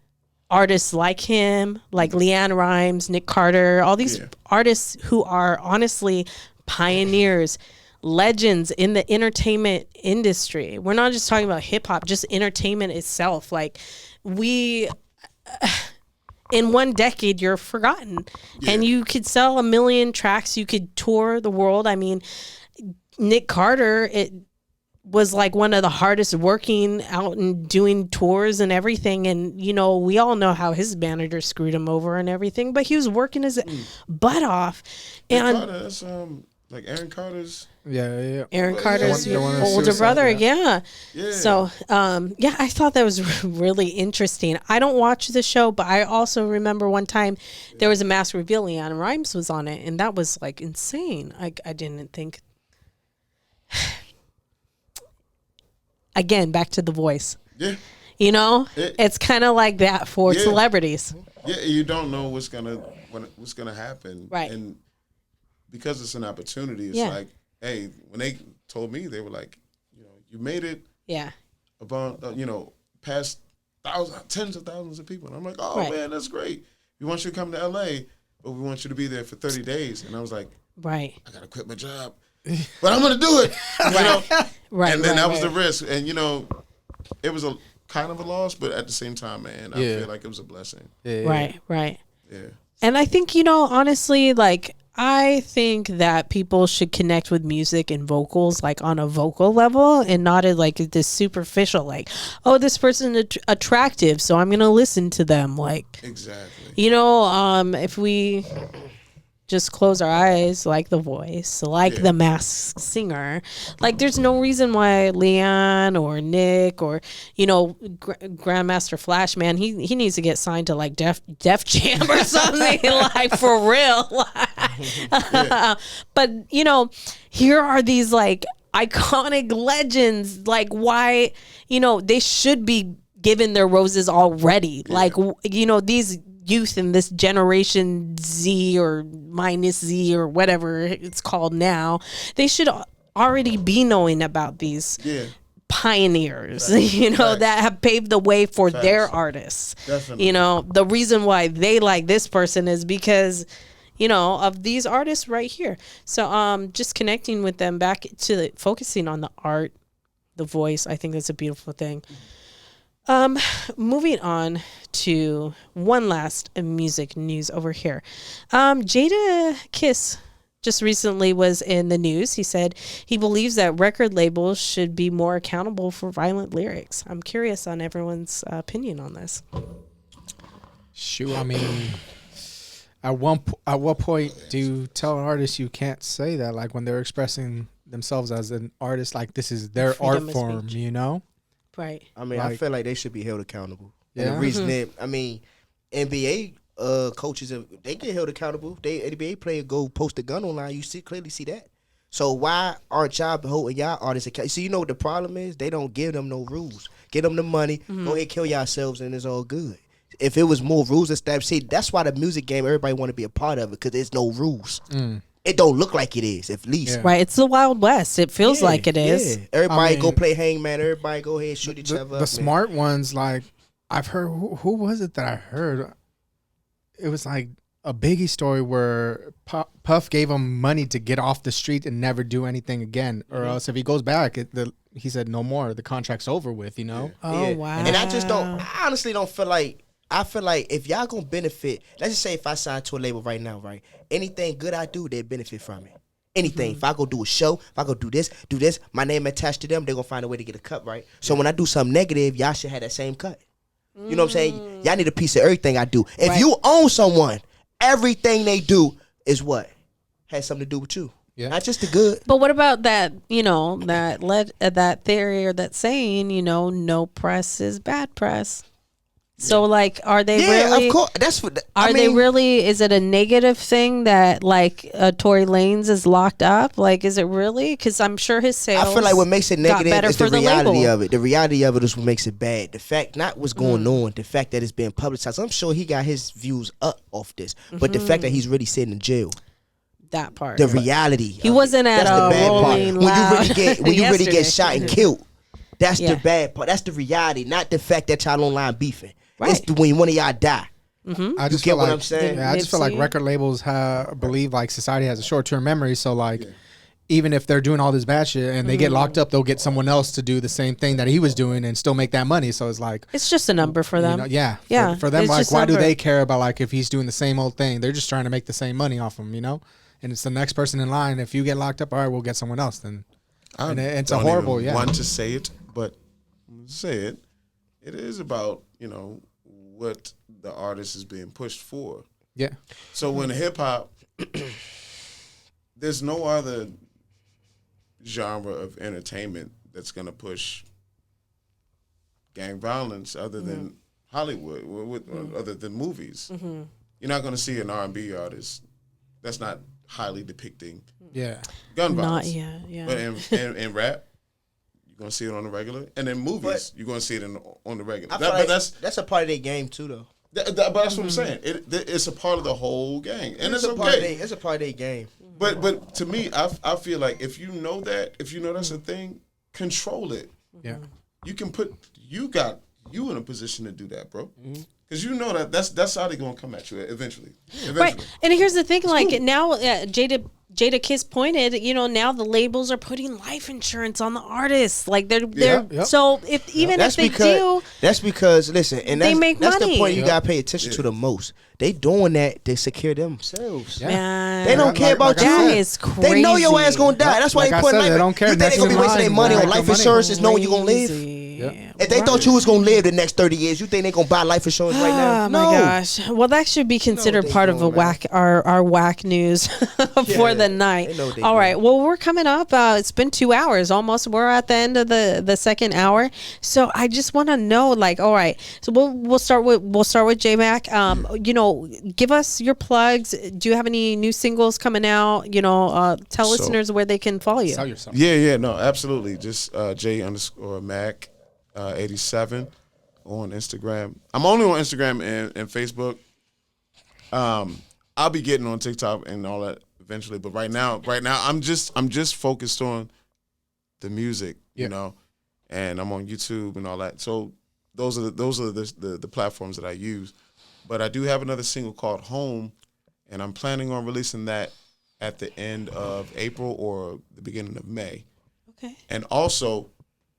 artists like him, like LeAnn Rimes, Nick Carter, all these artists who are honestly pioneers, legends in the entertainment industry. We're not just talking about hip hop, just entertainment itself. Like in one decade, you're forgotten, and you could sell 1 million tracks. You could tour the world. I mean, Nick Carter, it was like one of the hardest working out and doing tours and everything. And, we all know how his manager screwed him over and everything, but he was working his butt off. And Carter, that's like Aaron Carter's. Yeah. Aaron Carter's The one older suicide, brother. Yeah. So, I thought that was really interesting. I don't watch the show, but I also remember one time there was a mass reveal. Leanne Rimes was on it, and that was like insane. I didn't think. Again, back to The Voice. Yeah. You know, it's kind of like that for celebrities. Yeah, you don't know what's gonna happen, Right? And because it's an opportunity, it's like, hey, when they told me, they were like, you made it, about past tens of thousands of people, and I'm like, oh man, that's great. We want you to come to LA, but we want you to be there for 30 days, and I was like, I gotta quit my job, but I'm gonna do it, Right. And then that was the risk, and it was a kind of a loss, but at the same time, man, I feel like it was a blessing. Right. Yeah. And I think, honestly, like, I think that people should connect with music and vocals, like, on a vocal level and not at, like, this superficial, like, oh, this person is attractive, so I'm going to listen to them. Like, exactly. If we just close our eyes, like The Voice, like The Masked Singer, like, there's no reason why Leanne or Nick or, Grandmaster Flash, man, he needs to get signed to, like, Def Jam or something, like, for real. But, here are these, like, iconic legends, like, why, they should be given their roses already. Like, these youth in this generation Z or minus Z or whatever it's called now, they should already be knowing about these pioneers, that have paved the way for their artists. Definitely. The reason why they like this person is because of these artists right here. So just connecting with them, back to focusing on the art, the voice, I think that's a beautiful thing. Moving on to one last music news over here. Jada Kiss just recently was in the news. He said he believes that record labels should be more accountable for violent lyrics. I'm curious on everyone's opinion on this. Shoot, I mean, at what point do you tell an artist you can't say that? Like, when they're expressing themselves as an artist, like, this is their art form, Right. I mean, I feel like they should be held accountable. Yeah. And the reason NBA coaches, they get held accountable. NBA player go post a gun online. You clearly see that. So why aren't y'all holding y'all artists accountable? So you know what the problem is? They don't give them no rules. Give them the money. Go ahead, kill yourselves, and it's all good. If it was more rules established, see, that's why the music game, everybody want to be a part of it, because there's no rules. It don't look like it is, at least. Yeah. Right, it's the Wild West. It feels like it is. Yeah. Everybody go play hangman. Everybody go ahead, shoot each other up. The smart ones, like, I've heard, who was it that I heard? It was like a Biggie story where Puff gave him money to get off the street and never do anything again. Or else if he goes back, he said no more. The contract's over with, Oh, wow. And I honestly don't feel like, I feel like if y'all gonna benefit, let's just say if I sign to a label right now, right? Anything good I do, they benefit from it. Anything. If I go do a show, if I go do this, my name attached to them, they're gonna find a way to get a cut, right? So when I do something negative, y'all should have that same cut. You know what I'm saying? Y'all need a piece of everything I do. If you own someone, everything they do is what? Has something to do with you. Yeah. Not just the good. But what about that, that theory or that saying, no press is bad press? So, like, are they really? Yeah, of course. That's what. They really? Is it a negative thing that, like, Tory Lanez is locked up? Like, is it really? Because I'm sure his sales. I feel like what makes it negative is the reality of it. The reality of it is what makes it bad. The fact, not what's going on, the fact that it's being publicized. I'm sure he got his views up off this, but the fact that he's really sitting in jail. That part. The reality. He wasn't at a Rolling Loud. When you really get shot and killed, that's the bad part. That's the reality, not the fact that y'all online beefing. Right. It's when one of y'all die. I just get what I'm saying? Yeah, I just feel like record labels believe like society has a short-term memory. So like, even if they're doing all this bad shit and they get locked up, they'll get someone else to do the same thing that he was doing and still make that money. So it's like, it's just a number for them. For them, like, why do they care about, like, if he's doing the same old thing? They're just trying to make the same money off him, And it's the next person in line. If you get locked up, all right, we'll get someone else. Then it's a horrible. Want to say it, but say it. It is about what the artist is being pushed for. Yeah. So when hip hop, there's no other genre of entertainment that's gonna push gang violence other than Hollywood, other than movies. You're not gonna see an R&B artist that's not highly depicting gun violence. Not yet, yeah. But in rap, you're gonna see it on the regular, and in movies, you're gonna see it on the regular. But that's a part of their game too, though. But that's what I'm saying. It's a part of the whole gang, and it's okay. It's a part of their game. But to me, I feel like if you know that's a thing, control it. Yeah, you can put you in a position to do that, bro. Because you know that's how they're gonna come at you eventually. Right. And here's the thing, like now, Jada Kiss pointed, now the labels are putting life insurance on the artists. Like they're so if they do, that's because listen, and they make that's money. the point you gotta pay attention to the most. They doing that to secure themselves. Man, they don't care about you. That is crazy. They know your ass gonna die. That's why they put life. They don't care. You think they gonna be wasting their money on life insurance? Is knowing you gonna live. If they thought you was gonna live the next 30 years, you think they gonna buy life insurance right now? Oh my gosh! Well, that should be considered part of our whack news for the night. All right. Well, we're coming up. It's been 2 hours almost. We're at the end of the second hour. So I just want to know, like, all right. So we'll start with J Mack. Give us your plugs. Do you have any new singles coming out? Tell listeners where they can follow you. Sell yourself. Yeah, no, absolutely. Just J_Mack 87 on Instagram. I'm only on Instagram and Facebook. I'll be getting on TikTok and all that eventually, but right now I'm just focused on the music, and I'm on YouTube and all that. So those are the platforms that I use. But I do have another single called Home, and I'm planning on releasing that at the end of April or the beginning of May. Okay. And also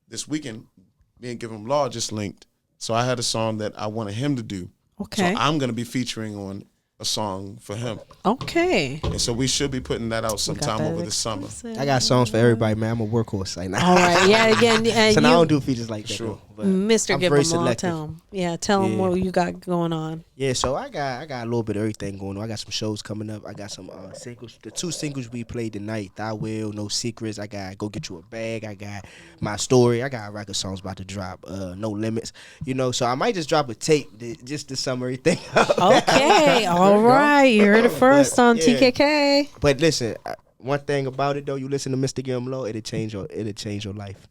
this weekend, me and GiveMLaw just linked. So I had a song that I wanted him to do. Okay. So I'm going to be featuring on a song for him. Okay. And so we should be putting that out sometime over the summer. I got songs for everybody, man. I'm a workhorse right now. All right. Yeah, again. So now I don't do features like that. Sure. Mr. GiveMLaw, tell him. Yeah, tell him what you got going on. Yeah, so I got a little bit of everything going on. I got some shows coming up. I got some singles. The 2 singles we played tonight, Thy Will, No Secrets. I got Go Get You a Bag. I got My Story. I got record songs about to drop, No Limits. So I might just drop a tape just to sum everything up. Okay, all right. You heard it first on TKK. But listen, one thing about it though, you listen to Mr. GiveMLaw, it'll change your life.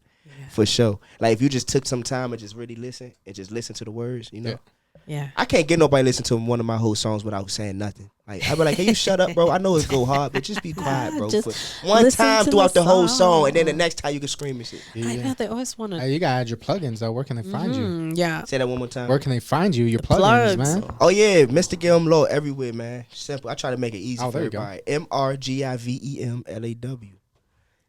For sure. Like if you just took some time and just really listen to the words, Yeah. I can't get nobody listen to one of my whole songs without saying nothing. Like I be like, "Can you shut up, bro? I know it's go hard, but just be quiet, bro." For one time throughout the whole song, and then the next time you can scream and shit. I know they always want to. Hey, you gotta add your plugins though. Where can they find you? Yeah. Say that one more time. Where can they find you? Your plugins, man. Oh yeah, Mr. GiveMLaw everywhere, man. Simple. I try to make it easy for everybody. MRGIVEMLAW.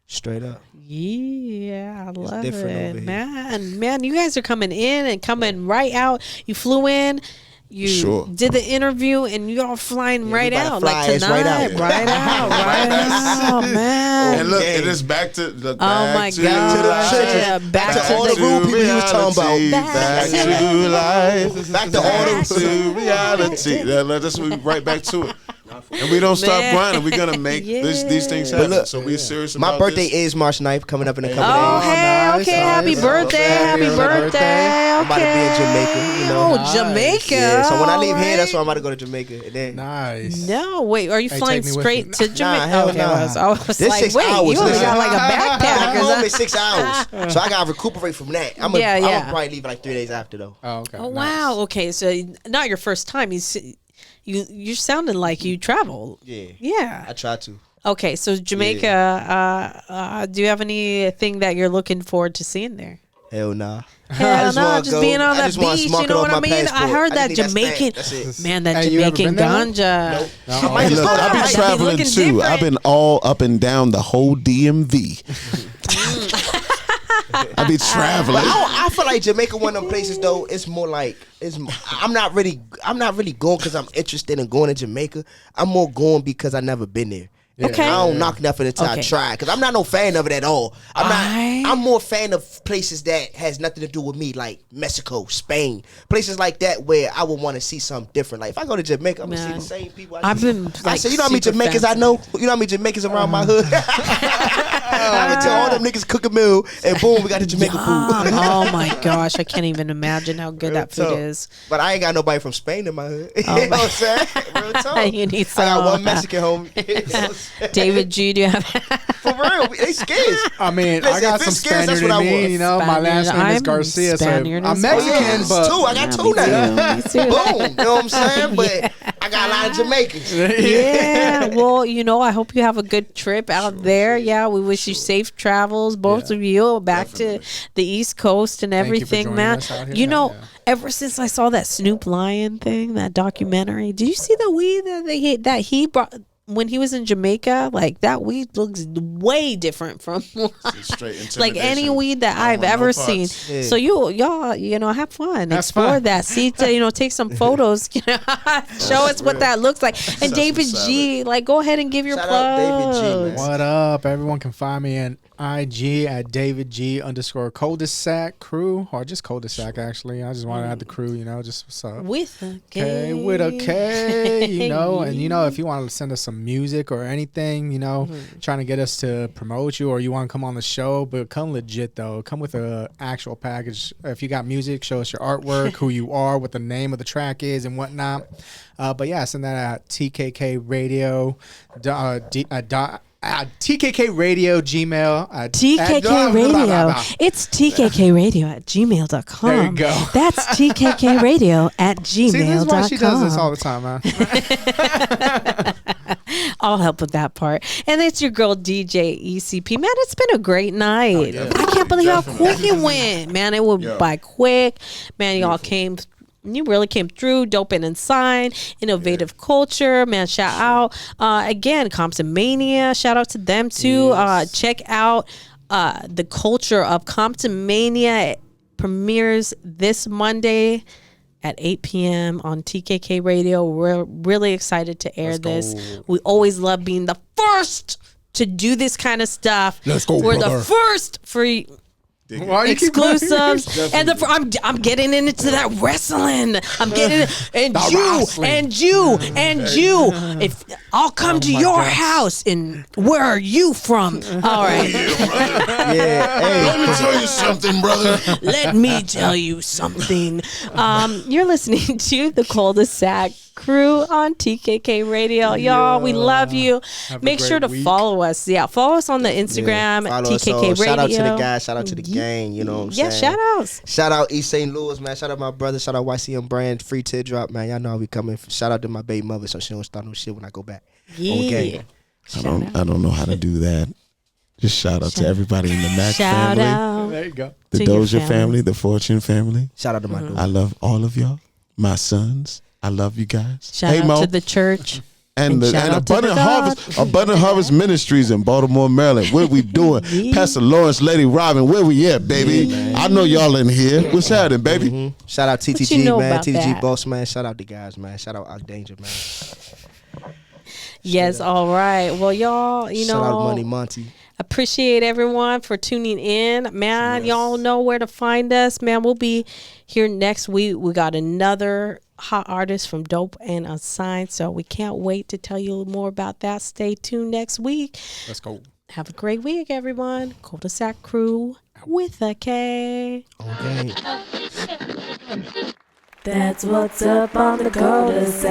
Straight up. Yeah, I love it. Man, you guys are coming in and coming right out. You flew in, you did the interview, and you all flying right out. Like tonight, right out, man. And look, it is back to the back to all the rude people you was talking about. Back to life. Back to all the reality. Let's move right back to it. And we don't stop grinding. We're gonna make these things happen. Look, so we're serious about my birthday is March 9th, coming up in a couple days. Oh, hey, okay, happy birthday, happy birthday. I'm about to be in Jamaica. Oh, Jamaica. Yeah, so when I leave here, that's why I'm about to go to Jamaica. And then, nice. No, wait, are you flying straight to Jamaica? Nah, okay, I was this like, 6 wait, hours. you only got like a backpack. I'm home in 6 hours, so I gotta recuperate from that. I'm gonna probably leave like 3 days after though. Oh, okay. Oh, wow. Okay, so not your first time. You're sounding like you travel. Yeah. I try to. Okay, so Jamaica, do you have anything that you're looking forward to seeing there? Hell nah. Hell no, just being on that beach, you know what I mean? I heard that Jamaican, man, that Jamaican ganja. I've been traveling too. I've been all up and down the whole DMV. I be traveling. I feel like Jamaica, one of them places though. It's more like I'm not really going because I'm interested in going to Jamaica. I'm more going because I never been there, Okay. I don't knock nothing until I try, because I'm not no fan of it at all. I'm more a fan of places that has nothing to do with me, like Mexico, Spain, places like that where I would want to see something different. Like if I go to Jamaica, I'm gonna see the same people. I've been. I said, you know how many Jamaicans I know? You know how many Jamaicans around my hood? I would tell all them niggas cook a meal, and boom, we got the Jamaican food. Oh my gosh, I can't even imagine how good that food is. But I ain't got nobody from Spain in my hood. You know what I'm saying? Real talk. You need some. I got one Mexican homie. David G, do you have? For real, they scared. I mean, I got some Spaniard in me. You know, my last name is Garcia, so I'm Mexican, but I got two now. Boom, you know what I'm saying? But I got a lot of Jamaicans. Yeah, well, you know, I hope you have a good trip out there. Yeah, we wish you safe travels, both of you, back to the East Coast and everything, man. You know, ever since I saw that Snoop Lion thing, that documentary, did you see the weed that he brought when he was in Jamaica? Like, that weed looks way different from like any weed that I've ever seen. Yeah. So y'all, you know, have fun, explore that, see, you know, take some photos, you know, show us what that looks like. And David G, like, go ahead and give your plug. David G, what up? Everyone can find me in IG at David G _ Kuldesac Krew, or just Kuldesac. Actually, I just want to add the crew, you know, just what's up with a K, with a K, you know. And you know, if you want to send us some music or anything, you know, trying to get us to promote you, or you want to come on the show, but come legit though, come with a actual package. If you got music, show us your artwork, who you are, what the name of the track is, and whatnot. But yeah, send that at TKK Radio. TKK Radio Gmail. TKK Radio. It's TKK Radio at gmail.com. There you go. That's TKK Radio at gmail.com. See, this is why she does this all the time, man. I'll help with that part. And it's your girl, DJ ECP. Man, it's been a great night. I can't believe how quick it went. Man, it went by quick. Man, y'all came. You really came through. Dope and Inside, Innovative Culture, man. Shout out again, Compton Mania. Shout out to them too. Check out the Culture of Compton Mania. It premieres this Monday at 8 p.m. on TKK Radio. We're really excited to air this. We always love being the first to do this kind of stuff. Let's go, We're brother. the first for exclusives, and I'm getting into that wrestling. I'm getting and you. If I'll come to your house, and where are you from? All right. Let me tell you something, brother. Let me tell you something. You're listening to the Kuldesac Krew on TKK Radio. Y'all, we love you. Make sure to follow us. Yeah, follow us on the Instagram at TKK Radio. Shout out to the guys. Shout out to the gang. You know what I'm saying? Yeah, shout outs. Shout out East St. Louis, man. Shout out my brother. Shout out YCM Brand. Free teardrop, man. Y'all know how we coming. Shout out to my baby mother so she don't start no shit when I go back. Yeah. I don't know how to do that. Just shout out to everybody in the Mack Shout family. out. There you go. The to your Doja family, the Fortune family. Shout out to my dude. I love all of y'all. My sons. I love you guys. Shout out Mo. to the church. And shout out to Abundant the Harvest, Abundant Harvest Ministries in Baltimore, Maryland. What we doing? Pastor Lawrence, Lady Robin, where we at, baby? I know y'all in here. What's happening, baby? Shout out TTG, you know man. about TTG that? Boss, man. Shout out the guys, man. Shout out Our Danger, man. Yes, all right. Well, y'all, you Shout out know, Money Monty. appreciate everyone for tuning in. Man, y'all know where to find us. Man, we'll be here next week. We got another hot artist from Dope and Unsigned, so we can't wait to tell you more about that. Stay tuned next week. Let's go. Have a great week, everyone. Kuldesac Krew with a K. Okay. That's what's up on the Kuldesac.